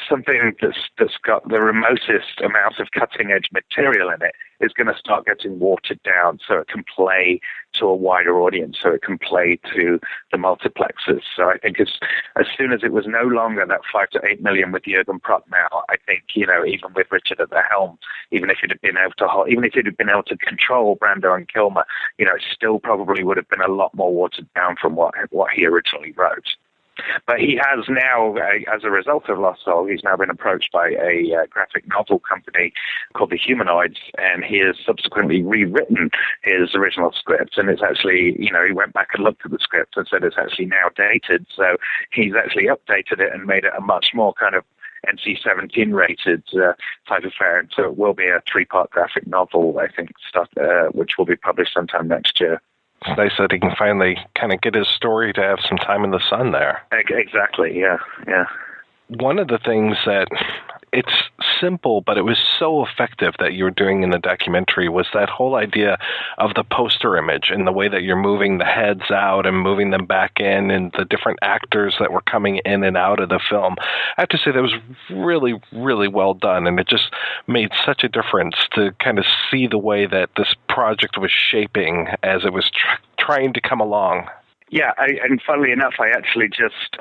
Speaker 16: something that's got the remotest amount of cutting-edge material in it is going to start getting watered down so it can play to a wider audience, so it can play to the multiplexes. So I think as soon as it was no longer that 5 to 8 million with Jürgen Prochnow, I think, you know, even with Richard at the helm, even if it had been able to control Brando and Kilmer, you know, it still probably would have been a lot more watered down from what he originally wrote. But he has now, as a result of Lost Soul, he's now been approached by a graphic novel company called The Humanoids, and he has subsequently rewritten his original script. And it's actually, you know, he went back and looked at the script and said it's actually now dated. So he's actually updated it and made it a much more kind of NC-17 rated type of affair. And so it will be a 3-part graphic novel, I think, which will be published sometime next year.
Speaker 14: It's nice that he can finally kind of get his story to have some time in the sun there.
Speaker 16: Exactly, yeah.
Speaker 14: one of the things that it's simple, but it was so effective that you were doing in the documentary was that whole idea of the poster image and the way that you're moving the heads out and moving them back in and the different actors that were coming in and out of the film. I have to say that was really, really well done, and it just made such a difference to kind of see the way that this project was shaping as it was trying to come along.
Speaker 16: Yeah, and funnily enough, I actually just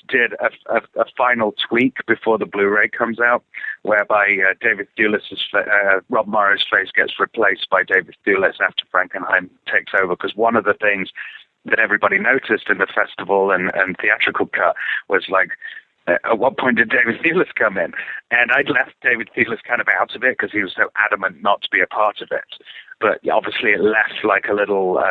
Speaker 16: did a final tweak before the Blu-ray comes out, whereby David Thewlis's Rob Morrow's face gets replaced by David Thewlis after Frankenheim takes over. Because one of the things that everybody noticed in the festival and theatrical cut was like, at what point did David Thewlis come in? And I'd left David Thewlis kind of out of it because he was so adamant not to be a part of it. But obviously it left like a little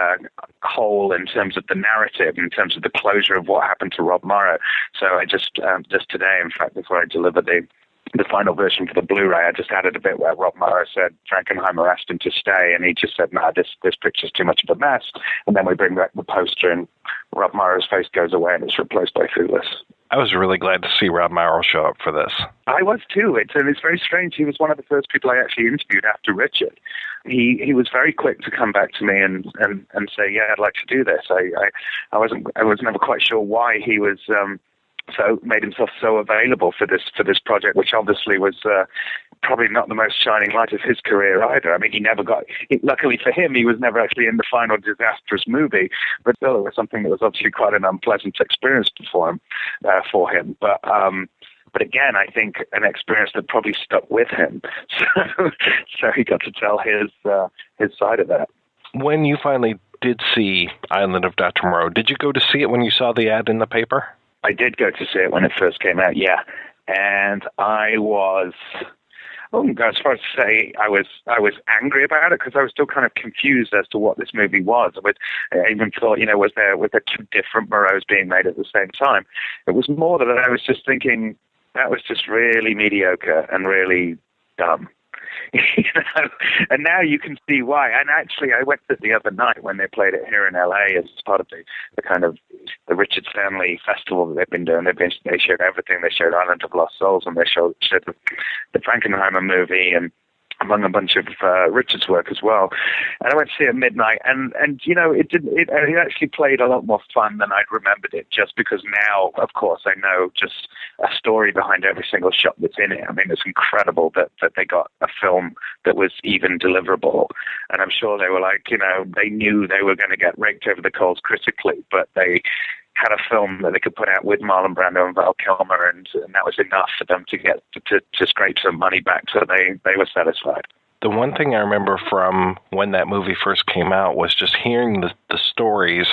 Speaker 16: hole in terms of the narrative, in terms of the closure of what happened to Rob Morrow. So I just today, in fact, before I delivered the final version for the Blu-ray, I just added a bit where Rob Morrow said Frankenheimer asked him to stay, and he just said, "No, this picture's too much of a mess." And then we bring back the poster, and Rob Morrow's face goes away, and it's replaced by Thewlis.
Speaker 14: I was really glad to see Rob Morrow show up for this.
Speaker 16: I was too. It's very strange. He was one of the first people I actually interviewed after Richard. He was very quick to come back to me and say, "Yeah, I'd like to do this." I was never quite sure why he was so made himself so available for this project, which obviously was probably not the most shining light of his career either. I mean, luckily for him, he was never actually in the final disastrous movie, but still it was something that was obviously quite an unpleasant experience for him. But again, I think an experience that probably stuck with him. So he got to tell his side of that.
Speaker 14: When you finally did see Island of Dr. Moreau, did you go to see it when you saw the ad in the paper?
Speaker 16: I did go to see it when it first came out, yeah. And I was, as far as to say, I was angry about it because I was still kind of confused as to what this movie was. I even thought, was there two different Moreaus being made at the same time? It was more that I was just thinking that was just really mediocre and really dumb. And now you can see why. And actually, I went to it the other night when they played it here in LA as part of the kind of the Richard Stanley festival that they've been doing. They showed everything. They showed Island of Lost Souls, and they showed the Frankenheimer movie, and among a bunch of Richard's work as well. And I went to see it at midnight, and it actually played a lot more fun than I'd remembered it, just because now, of course, I know just a story behind every single shot that's in it. I mean, it's incredible that they got a film that was even deliverable. And I'm sure they were like, they knew they were going to get raked over the coals critically, but they had a film that they could put out with Marlon Brando and Val Kilmer, and that was enough for them to get to scrape some money back, so they were satisfied.
Speaker 14: The one thing I remember from when that movie first came out was just hearing the stories,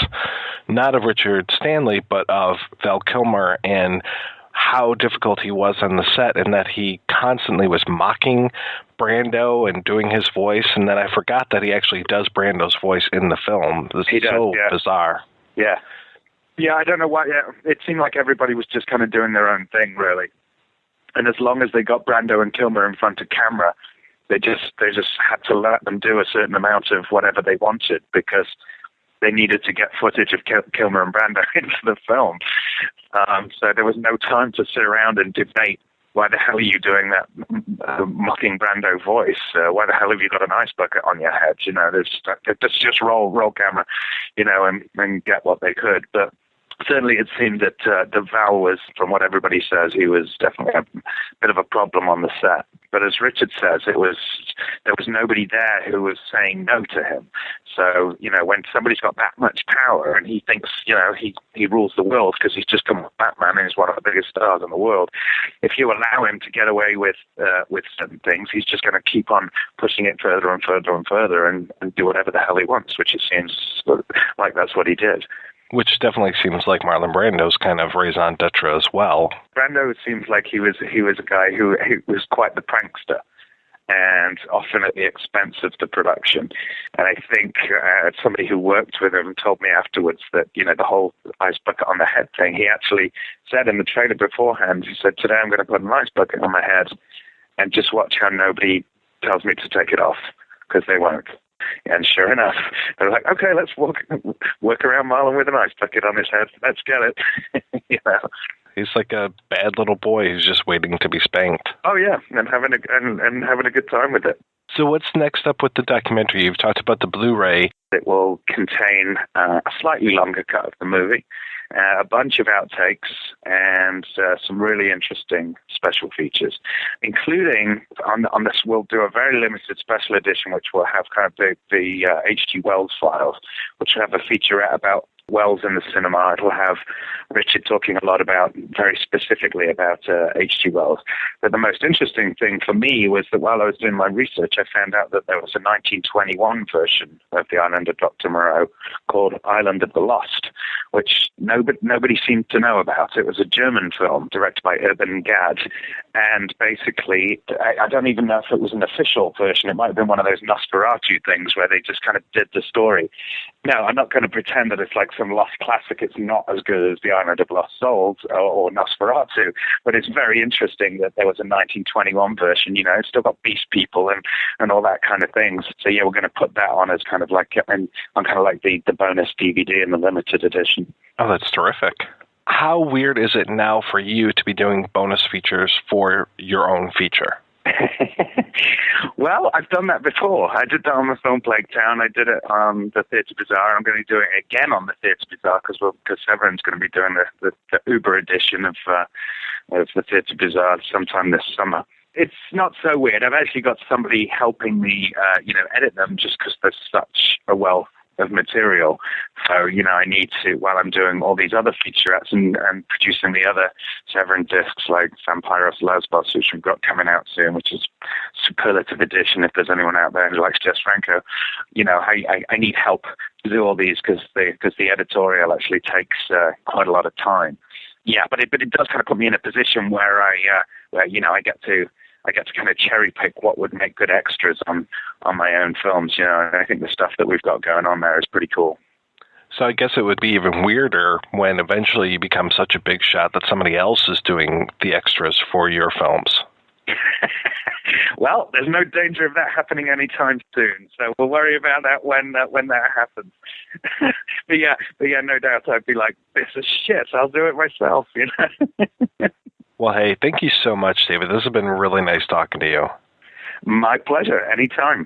Speaker 14: not of Richard Stanley, but of Val Kilmer, and how difficult he was on the set, and that he constantly was mocking Brando and doing his voice, and then I forgot that he actually does Brando's voice in the film. This is so bizarre.
Speaker 16: Yeah. Yeah, I don't know why. Yeah, it seemed like everybody was just kind of doing their own thing, really. And as long as they got Brando and Kilmer in front of camera, they just had to let them do a certain amount of whatever they wanted, because they needed to get footage of Kilmer and Brando into the film. So there was no time to sit around and debate, why the hell are you doing that mocking Brando voice? Why the hell have you got an ice bucket on your head? Let's just roll camera, and get what they could. But certainly it seemed that the Val was, from what everybody says, he was definitely a bit of a problem on the set. But as Richard says, there was nobody there who was saying no to him. So, when somebody's got that much power and he thinks, he rules the world because he's just come with Batman and he's one of the biggest stars in the world, if you allow him to get away with certain things, he's just going to keep on pushing it further and further and further and do whatever the hell he wants, which it seems like that's what he did.
Speaker 14: Which definitely seems like Marlon Brando's kind of raison d'etre as well.
Speaker 16: Brando seems like he was a guy who was quite the prankster, and often at the expense of the production. And I think somebody who worked with him told me afterwards that, the whole ice bucket on the head thing, he actually said in the trailer beforehand, he said, "Today I'm going to put an ice bucket on my head and just watch how nobody tells me to take it off, because they won't." And sure enough, they're like, "Okay, let's work around Marlon with an ice bucket on his head. Let's get it."
Speaker 14: He's like a bad little boy who's just waiting to be spanked.
Speaker 16: Oh yeah, and having a good time with it.
Speaker 14: So what's next up with the documentary? You've talked about the Blu-ray.
Speaker 16: It will contain a slightly longer cut of the movie, a bunch of outtakes, and some really interesting special features, including on this. We'll do a very limited special edition, which will have kind of the H.G. Wells files, which will have a featurette about Wells in the cinema. It'll have Richard talking a lot very specifically about H.G. Wells. But the most interesting thing for me was that while I was doing my research, I found out that there was a 1921 version of The Island of Dr. Moreau called Island of the Lost, which nobody seemed to know about. It was a German film directed by Urban Gad, and basically, I don't even know if it was an official version. It might have been one of those Nosferatu things where they just kind of did the story. No, I'm not going to pretend that it's like some lost classic. It's not as good as The Island of Lost Souls or Nosferatu, but it's very interesting that there was a 1921 version. It's still got beast people and all that kind of things. So yeah, we're going to put that on as kind of like the bonus DVD in the limited edition.
Speaker 14: Oh, that's terrific. How weird is it now for you to be doing bonus features for your own feature?
Speaker 16: Well, I've done that before. I did that on the film Plague Town. I did it on the Theatre Bazaar. I'm going to be doing it again on the Theatre Bazaar because Severin's going to be doing the Uber edition of the Theatre Bazaar sometime this summer. It's not so weird. I've actually got somebody helping me, edit them just because there's such a wealth of material. So, I need to, while I'm doing all these other featurettes and producing the other Severin discs like Vampiros Lesbos, which we've got coming out soon, which is superlative edition if there's anyone out there who likes Jess Franco, I need help to do all these because the editorial actually takes quite a lot of time. Yeah, but it does kind of put me in a position where I get to kind of cherry pick what would make good extras on my own films, and I think the stuff that we've got going on there is pretty cool.
Speaker 14: So I guess it would be even weirder when eventually you become such a big shot that somebody else is doing the extras for your films.
Speaker 16: Well, there's no danger of that happening anytime soon, so we'll worry about that when that happens. but yeah, no doubt I'd be like, this is shit, I'll do it myself,
Speaker 14: Well, hey, thank you so much, David. This has been really nice talking to you.
Speaker 16: My pleasure. Anytime.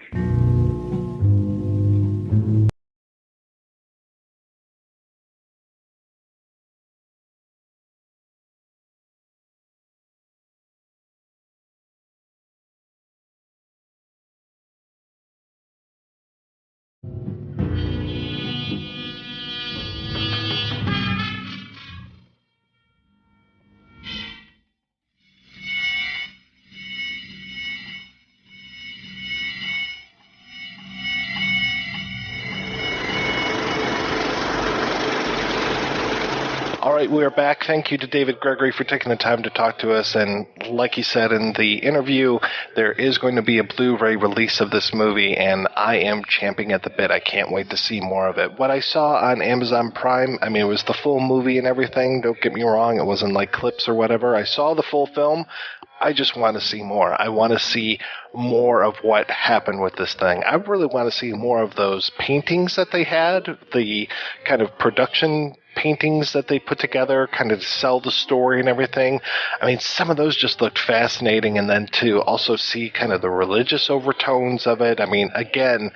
Speaker 14: All right, we're back. Thank you to David Gregory for taking the time to talk to us. And like he said in the interview, there is going to be a Blu-ray release of this movie, and I am champing at the bit. I can't wait to see more of it. What I saw on Amazon Prime, it was the full movie and everything. Don't get me wrong. It wasn't like clips or whatever. I saw the full film. I just want to see more. I want to see more of what happened with this thing. I really want to see more of those paintings that they had, the kind of production paintings that they put together, kind of to sell the story and everything. Some of those just looked fascinating, and then to also see kind of the religious overtones of it. Again,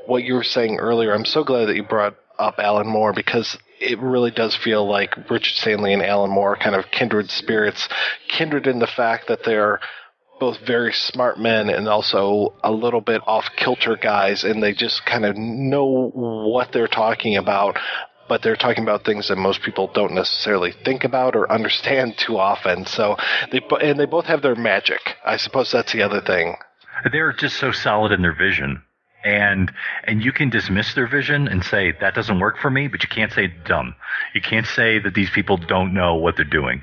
Speaker 14: what you were saying earlier, I'm so glad that you brought up Alan Moore, because it really does feel like Richard Stanley and Alan Moore are kind of kindred spirits, kindred in the fact that they're both very smart men and also a little bit off-kilter guys, and they just kind of know what they're talking about, but they're talking about things that most people don't necessarily think about or understand too often. So they both have their magic. I suppose that's the other thing.
Speaker 15: They're just so solid in their vision. And you can dismiss their vision and say, that doesn't work for me, but you can't say dumb. You can't say that these people don't know what they're doing.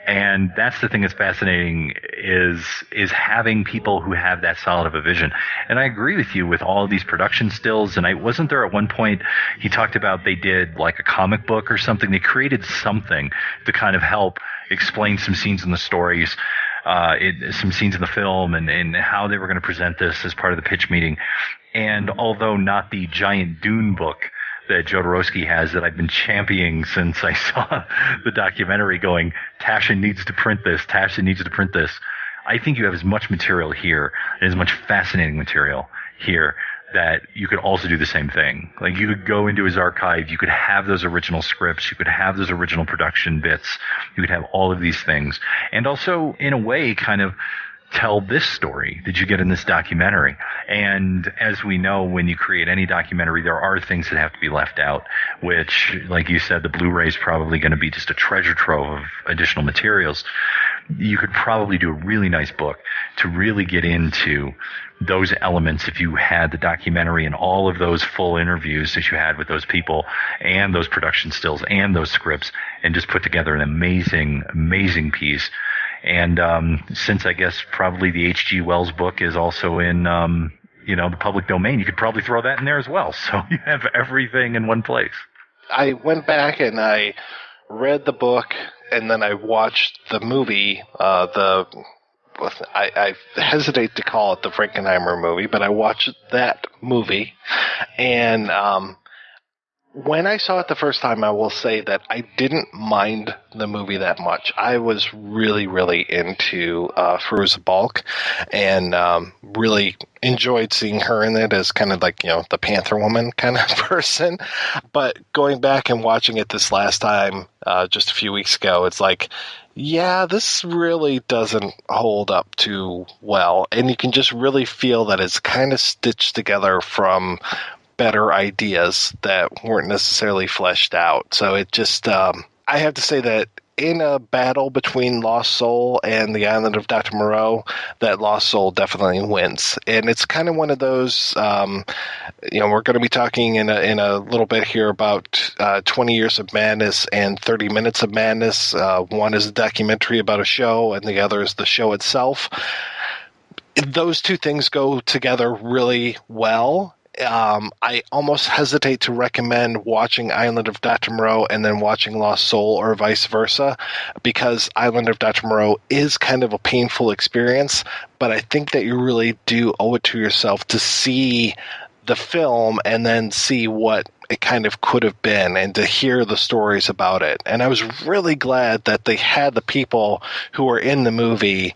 Speaker 15: And that's the thing that's fascinating is having people who have that solid of a vision. And I agree with you with all of these production stills. And wasn't there at one point he talked about they did like a comic book or something? They created something to kind of help explain some scenes in the stories, some scenes in the film, and how they were going to present this as part of the pitch meeting. And although not the giant Dune book that Jodorowsky has that I've been championing since I saw the documentary, going, Tasha needs to print this, Tasha needs to print this. I think you have as much material here and as much fascinating material here that you could also do the same thing. Like, you could go into his archive, you could have those original scripts, you could have those original production bits, you could have all of these things. And also, in a way, kind of tell this story that you get in this documentary. And as we know, when you create any documentary, there are things that have to be left out, which, like you said, the Blu-ray is probably going to be just a treasure trove of additional materials. You could probably do a really nice book to really get into those elements if you had the documentary and all of those full interviews that you had with those people and those production stills and those scripts, and just put together an amazing, amazing piece. And since I guess probably the H.G. Wells book is also in the public domain, you could probably throw that in there as well. So you have everything in one place.
Speaker 14: I went back and I read the book, and then I watched the movie. I hesitate to call it the Frankenheimer movie, but I watched that movie, and when I saw it the first time, I will say that I didn't mind the movie that much. I was really, really into Fairuza Balk, and really enjoyed seeing her in it as kind of like, the Panther Woman kind of person. But going back and watching it this last time, just a few weeks ago, it's like, yeah, this really doesn't hold up too well. And you can just really feel that it's kind of stitched together from better ideas that weren't necessarily fleshed out. So it just, I have to say that in a battle between Lost Soul and The Island of Dr. Moreau, that Lost Soul definitely wins. And it's kind of one of those, we're going to be talking in a little bit here about 20 Years of Madness and 30 Minutes of Madness. One is a documentary about a show, and the other is the show itself. Those two things go together really well. I almost hesitate to recommend watching Island of Dr. Moreau and then watching Lost Soul, or vice versa, because Island of Dr. Moreau is kind of a painful experience, but I think that you really do owe it to yourself to see the film and then see what it kind of could have been and to hear the stories about it. And I was really glad that they had the people who were in the movie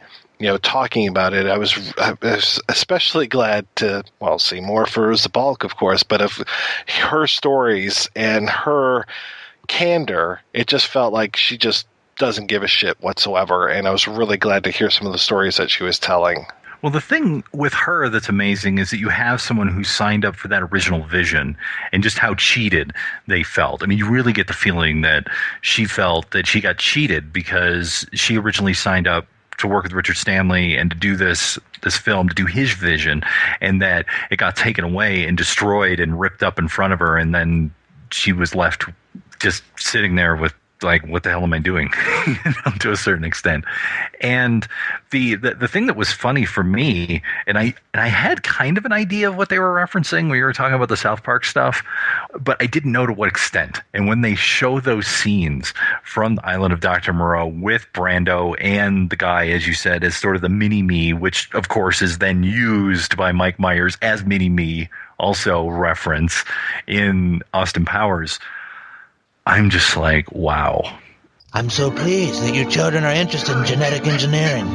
Speaker 14: talking about it. I was especially glad to, see more for the Balk, of course, but of her stories and her candor, it just felt like she just doesn't give a shit whatsoever. And I was really glad to hear some of the stories that she was telling.
Speaker 15: Well, the thing with her that's amazing is that you have someone who signed up for that original vision and just how cheated they felt. I mean, you really get the feeling that she felt that she got cheated because she originally signed up to work with Richard Stanley and to do this film, to do his vision, and that it got taken away and destroyed and ripped up in front of her, and then she was left just sitting there with, like, what the hell am I doing? To a certain extent. And the thing that was funny for me, and I had kind of an idea of what they were referencing when you were talking about the South Park stuff, but I didn't know to what extent. And when they show those scenes from the Island of Dr. Moreau with Brando and the guy, as you said, as sort of the mini-me, which of course is then used by Mike Myers as mini-me, also reference in Austin Powers, I'm just like, wow.
Speaker 17: I'm so pleased that your children are interested in genetic engineering.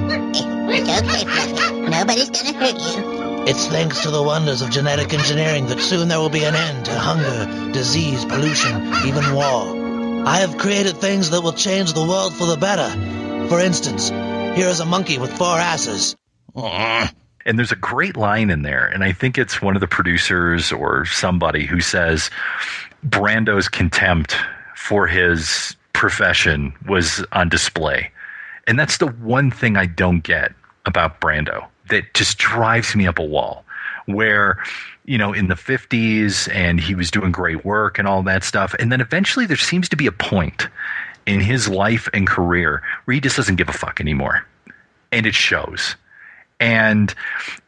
Speaker 18: It's okay, Fluffy. Nobody's gonna hurt you.
Speaker 17: It's thanks to the wonders of genetic engineering that soon there will be an end to hunger, disease, pollution, even war. I have created things that will change the world for the better. For instance, here is a monkey with 4 asses.
Speaker 15: And there's a great line in there, and I think it's one of the producers or somebody who says Brando's contempt for his profession was on display. And that's the one thing I don't get about Brando that just drives me up a wall, where, in the 50s and he was doing great work and all that stuff. And then eventually there seems to be a point in his life and career where he just doesn't give a fuck anymore. And it shows. And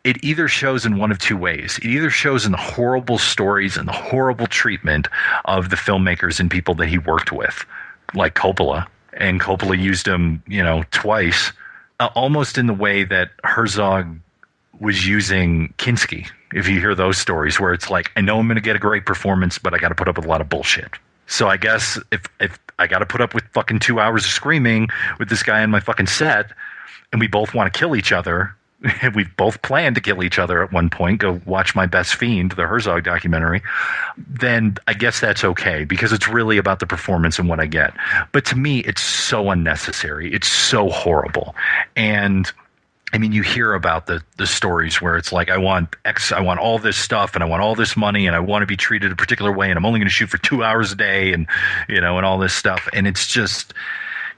Speaker 15: it either shows in one of two ways. It either shows in the horrible stories and the horrible treatment of the filmmakers and people that he worked with, like Coppola. And Coppola used him, twice, almost in the way that Herzog was using Kinski. If you hear those stories where it's like, I know I'm going to get a great performance, but I got to put up with a lot of bullshit. So I guess if I got to put up with fucking 2 hours of screaming with this guy on my fucking set, and we both want to kill each other, we've both planned to kill each other at one point, go watch My Best Fiend, the Herzog documentary, then I guess that's okay, because it's really about the performance and what I get. But to me, it's so unnecessary. It's so horrible. And I mean, you hear about the stories where it's like, I want all this stuff, and I want all this money, and I want to be treated a particular way, and I'm only going to shoot for 2 hours a day, and, you know, and all this stuff. And it's just,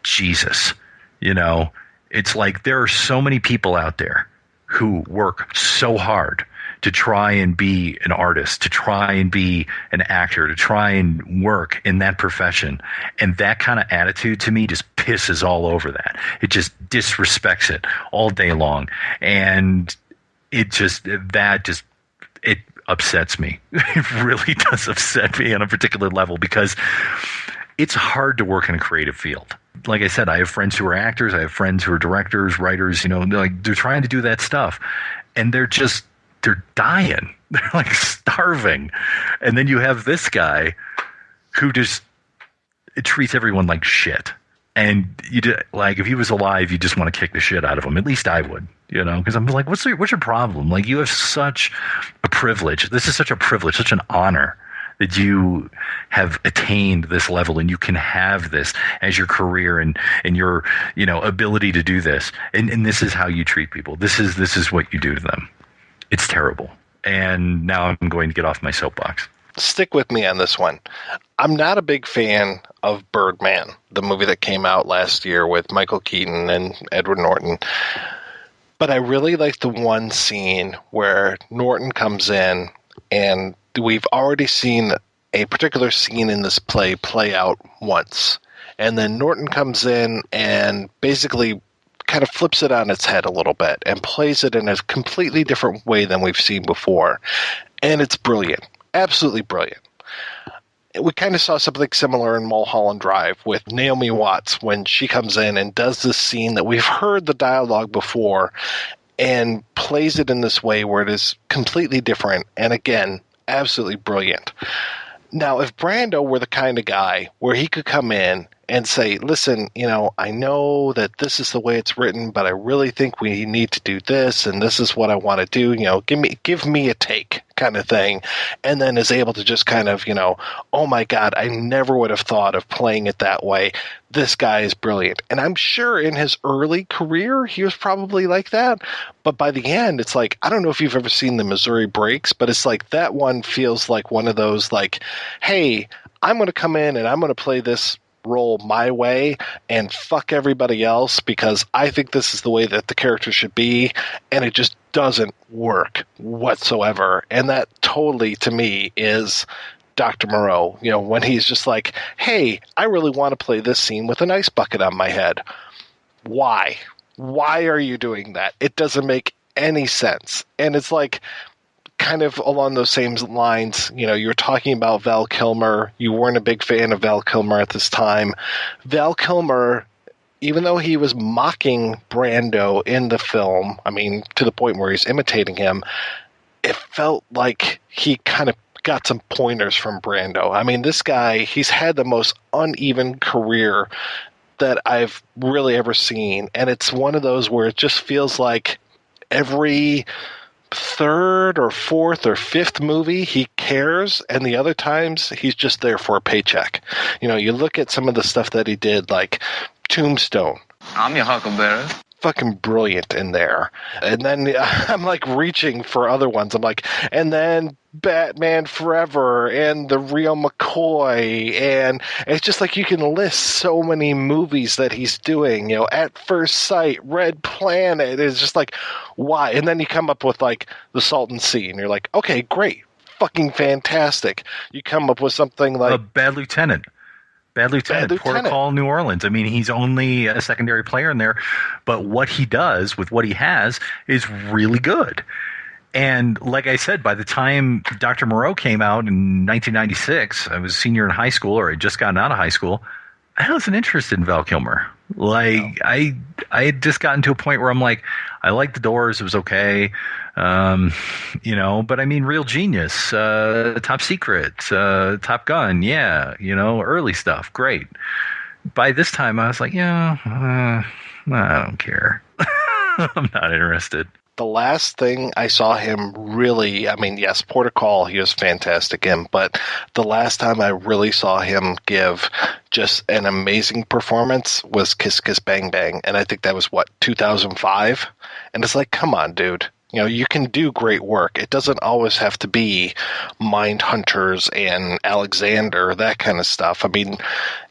Speaker 15: Jesus, you know, it's like there are so many people out there who work so hard to try and be an artist, to try and be an actor, to try and work in that profession. And that kind of attitude to me just pisses all over that. It just disrespects it all day long. And it upsets me. It really does upset me on a particular level, because it's hard to work in a creative field. Like I said, I have friends who are actors. I have friends who are directors, writers, you know, they're trying to do that stuff, and they're dying. They're like starving. And then you have this guy who just treats everyone like shit. And like, if he was alive, you just want to kick the shit out of him. At least I would, you know, because I'm like, what's your problem? Like, you have such a privilege. This is such a privilege, such an honor that you have attained this level, and you can have this as your career and your, you know, ability to do this. And this is how you treat people. This is what you do to them. It's terrible. And now I'm going to get off my soapbox.
Speaker 14: Stick with me on this one. I'm not a big fan of Birdman, the movie that came out last year with Michael Keaton and Edward Norton. But I really like the one scene where Norton comes in, and we've already seen a particular scene in this play out once. And then Norton comes in and basically kind of flips it on its head a little bit and plays it in a completely different way than we've seen before. And it's brilliant. Absolutely brilliant. We kind of saw something similar in Mulholland Drive with Naomi Watts when she comes in and does this scene that we've heard the dialogue before and plays it in this way where it is completely different. And again, absolutely brilliant. Now, if Brando were the kind of guy where he could come in and say, listen, you know, I know that this is the way it's written, but I really think we need to do this, and this is what I want to do, you know, give me a take kind of thing, and then is able to just kind of, you know, oh my God, I never would have thought of playing it that way. This guy is brilliant. And I'm sure in his early career, he was probably like that. But by the end, it's like, I don't know if you've ever seen the Missouri Breaks, but it's like that one feels like one of those like, hey, I'm going to come in and I'm going to play this role my way and fuck everybody else because I think this is the way that the character should be, and it just doesn't work whatsoever. And that totally, to me, is Dr. Moreau. You know, when he's just like, hey, I really want to play this scene with an ice bucket on my head. Why? Why are you doing that? It doesn't make any sense. And it's like, kind of along those same lines, you know, you were talking about Val Kilmer. You weren't a big fan of Val Kilmer at this time. Val Kilmer, even though he was mocking Brando in the film, I mean, to the point where he's imitating him, it felt like he kind of got some pointers from Brando. I mean, this guy, he's had the most uneven career that I've really ever seen. And it's one of those where it just feels like every third or fourth or fifth movie he cares, and the other times he's just there for a paycheck. You know, you look at some of the stuff that he did, like Tombstone.
Speaker 19: I'm your Huckleberry.
Speaker 14: Fucking brilliant in there. And then I'm like reaching for other ones. I'm like, and then Batman Forever and The Real McCoy, and it's just like you can list so many movies that he's doing. You know, At First Sight, Red Planet. It's just like, why? And then you come up with like The Salton Sea, and you're like, okay, great, fucking fantastic. You come up with something like
Speaker 15: Bad Lieutenant. Port Call, New Orleans. I mean, he's only a secondary player in there, but what he does with what he has is really good. And like I said, by the time Dr. Moreau came out in 1996, I was a senior in high school, or I had just gotten out of high school. I wasn't interested in Val Kilmer. Like, I had just gotten to a point where I'm like, I liked The Doors. It was okay. But I mean, Real Genius, Top Secret, Top Gun. Yeah. Early stuff. Great. By this time I was like, I don't care. I'm not interested.
Speaker 14: The last thing I saw him really, I mean, yes, Port of Call, he was fantastic in, but the last time I really saw him give just an amazing performance was Kiss Kiss Bang Bang. And I think that was, 2005? And it's like, come on, dude. You can do great work. It doesn't always have to be Mindhunters and Alexander, that kind of stuff. I mean,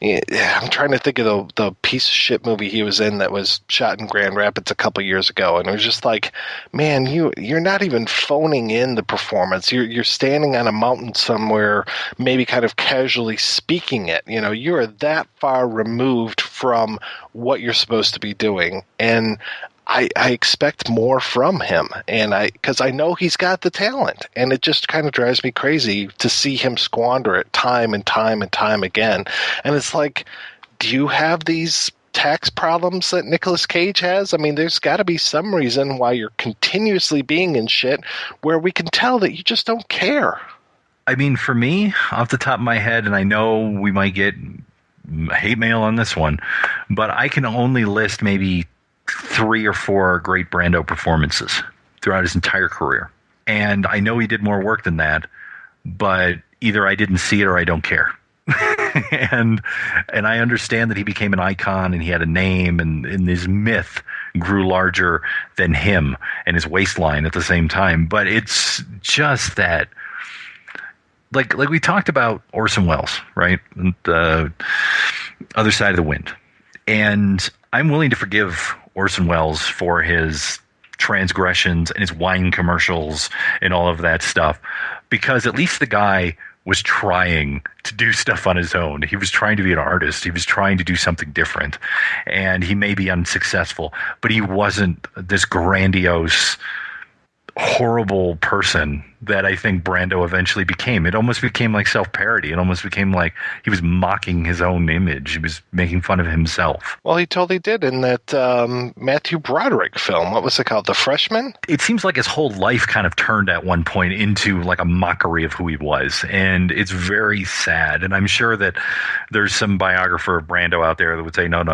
Speaker 14: I'm trying to think of the piece of shit movie he was in that was shot in Grand Rapids a couple years ago, and it was just like, man, you're not even phoning in the performance. You're standing on a mountain somewhere, maybe kind of casually speaking it. You are that far removed from what you're supposed to be doing, and I expect more from him, and because I know he's got the talent, and it just kind of drives me crazy to see him squander it time and time and time again. And it's like, do you have these tax problems that Nicolas Cage has? I mean, there's got to be some reason why you're continuously being in shit where we can tell that you just don't care.
Speaker 15: I mean, for me, off the top of my head, and I know we might get hate mail on this one, but I can only list maybe 3 or 4 great Brando performances throughout his entire career. And I know he did more work than that, but either I didn't see it or I don't care. and I understand that he became an icon and he had a name, and his myth grew larger than him and his waistline at the same time. But it's just that, like we talked about Orson Welles, right? The Other Side of the Wind. And I'm willing to forgive Orson Welles for his transgressions and his wine commercials and all of that stuff, because at least the guy was trying to do stuff on his own. He was trying to be an artist. He was trying to do something different, and he may be unsuccessful, but he wasn't this grandiose, horrible person that I think Brando eventually became. It almost became like self-parody. It almost became like he was mocking his own image. He was making fun of himself.
Speaker 14: Well, he totally did in that Matthew Broderick film. What was it called? The Freshman?
Speaker 15: It seems like his whole life kind of turned at one point into like a mockery of who he was. And it's very sad. And I'm sure that there's some biographer of Brando out there that would say, no,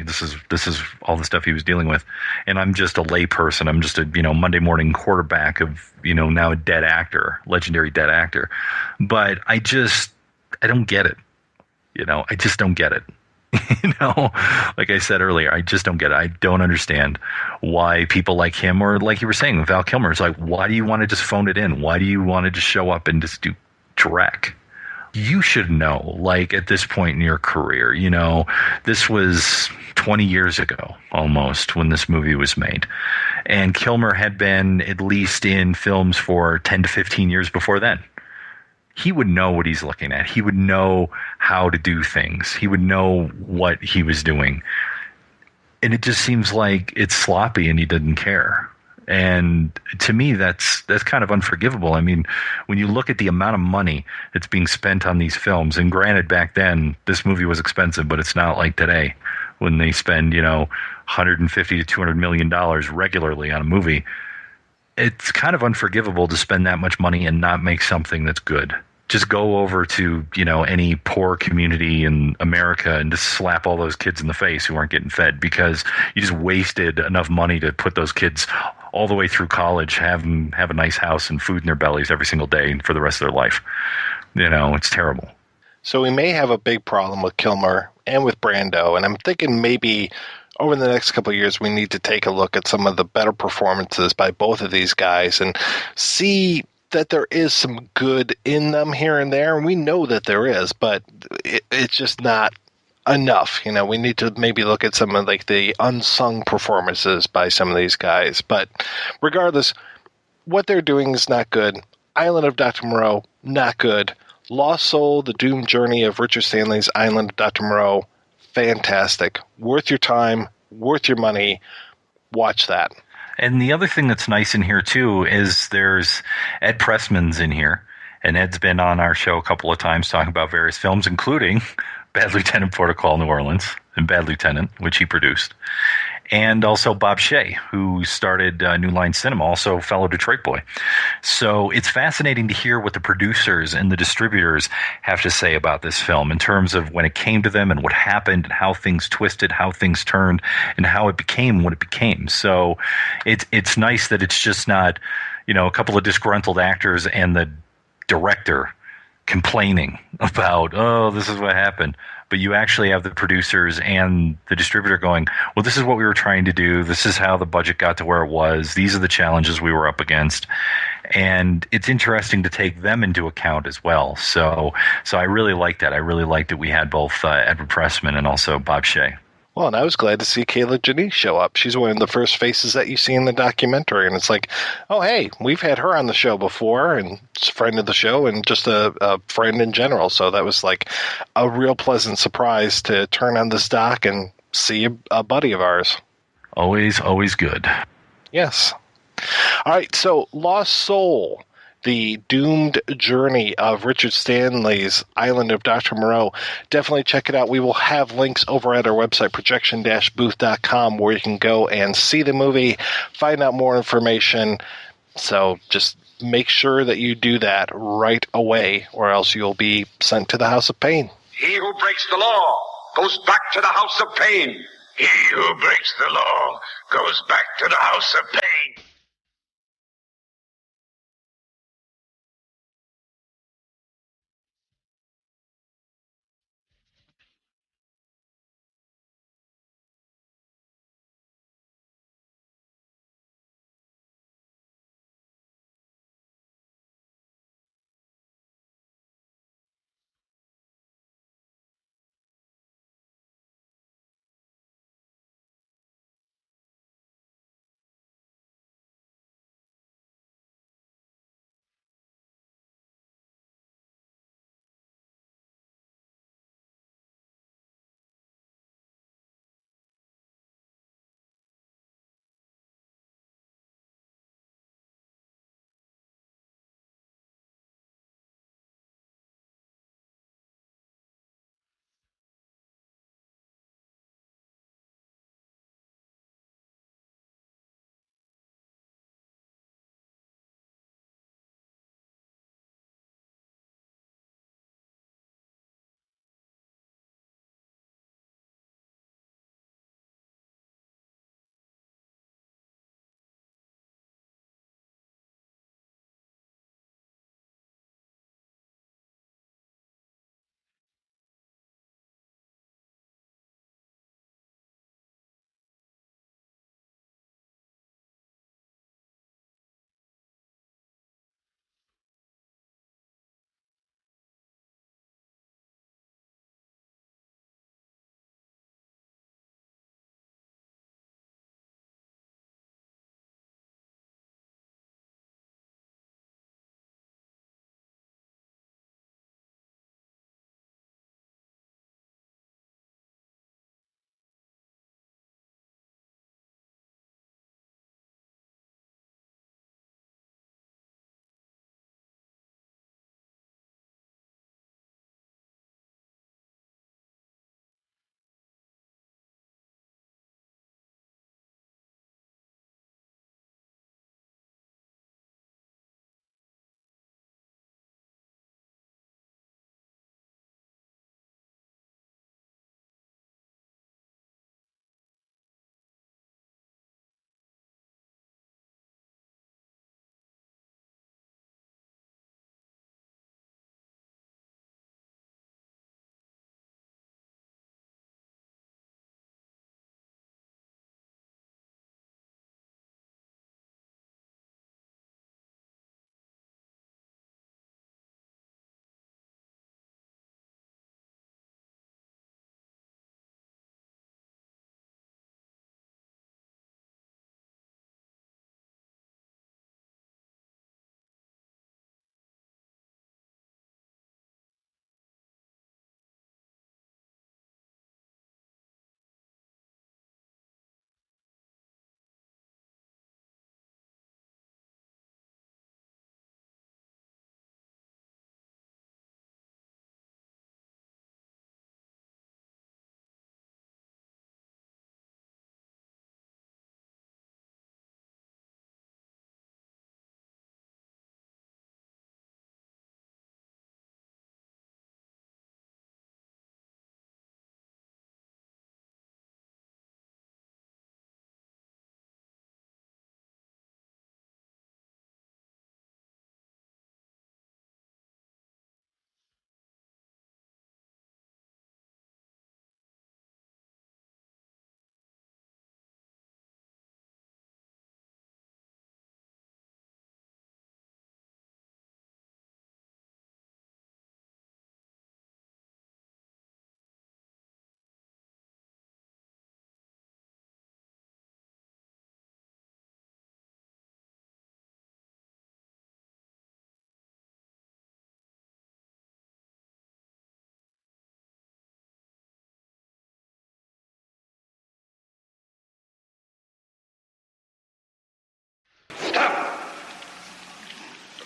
Speaker 15: this is all the stuff he was dealing with. And I'm just a lay person. I'm just a, Monday morning quarterback of, now a dead actor, legendary dead actor. But I don't get it. I just don't get it. Like I said earlier, I just don't get it. I don't understand why people like him, or like you were saying, Val Kilmer, is like, why do you want to just phone it in? Why do you want to just show up and just do direct? You should know, like at this point in your career, this was 20 years ago almost when this movie was made. And Kilmer had been at least in films for 10 to 15 years before then. He would know what he's looking at. He would know how to do things. He would know what he was doing. And it just seems like it's sloppy and he didn't care. And to me, that's kind of unforgivable. I mean, when you look at the amount of money that's being spent on these films, and granted, back then, this movie was expensive, but it's not like today when they spend, $150 to $200 million regularly on a movie. It's kind of unforgivable to spend that much money and not make something that's good. Just go over to, any poor community in America and just slap all those kids in the face who aren't getting fed, because you just wasted enough money to put those kids all the way through college, have them have a nice house and food in their bellies every single day for the rest of their life. It's terrible.
Speaker 14: So we may have a big problem with Kilmer and with Brando, and I'm thinking maybe over the next couple of years we need to take a look at some of the better performances by both of these guys and see that there is some good in them here and there. And we know that there is, but it's just not enough. We need to maybe look at some of like the unsung performances by some of these guys. But regardless, what they're doing is not good. Island of Dr. Moreau, not good. Lost Soul, The Doomed Journey of Richard Stanley's Island of Dr. Moreau, fantastic. Worth your time, worth your money. Watch that.
Speaker 15: And the other thing that's nice in here, too, is there's Ed Pressman's in here. And Ed's been on our show a couple of times talking about various films, including Bad Lieutenant Protocol New Orleans and Bad Lieutenant, which he produced. And also Bob Shea, who started New Line Cinema, also a fellow Detroit boy. So it's fascinating to hear what the producers and the distributors have to say about this film in terms of when it came to them and what happened and how things twisted, how things turned, and how it became what it became. So it's nice that it's just not, a couple of disgruntled actors and the director complaining about, oh, this is what happened. But you actually have the producers and the distributor going, well, this is what we were trying to do. This is how the budget got to where it was. These are the challenges we were up against. And it's interesting to take them into account as well. So I really liked that. I really liked that we had both Edward Pressman and also Bob Shea.
Speaker 14: Well, and I was glad to see Kayla Janice show up. She's one of the first faces that you see in the documentary, and it's like, oh, hey, we've had her on the show before, and it's a friend of the show, and just a friend in general. So that was like a real pleasant surprise to turn on this doc and see a buddy of ours.
Speaker 15: Always good.
Speaker 14: Yes. All right, so Lost Soul, the doomed journey of Richard Stanley's Island of Dr. Moreau. Definitely check it out. We will have links over at our website, projection-booth.com, where you can go and see the movie, find out more information. So just make sure that you do that right away, or else you'll be sent to the House of Pain.
Speaker 19: He who breaks the law goes back to the House of Pain. He who breaks the law goes back to the House of Pain.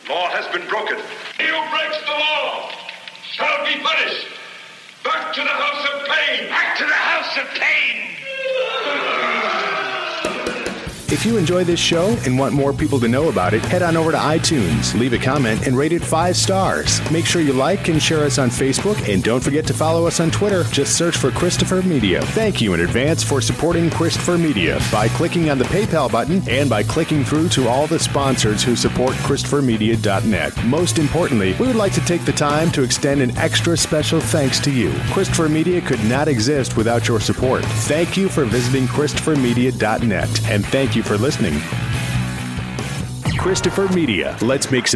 Speaker 19: Law has been broken. He who breaks the law shall be punished. Back to the house of pain. Back to the house of pain.
Speaker 1: If you enjoy this show and want more people to know about it, head on over to iTunes, leave a comment, and rate it 5 stars. Make sure you like and share us on Facebook, and don't forget to follow us on Twitter. Just search for Christopher Media. Thank you in advance for supporting Christopher Media by clicking on the PayPal button and by clicking through to all the sponsors who support ChristopherMedia.net. Most importantly, we would like to take the time to extend an extra special thanks to you. Christopher Media could not exist without your support. Thank you for visiting ChristopherMedia.net, and thank you for listening. Christopher Media. Let's make some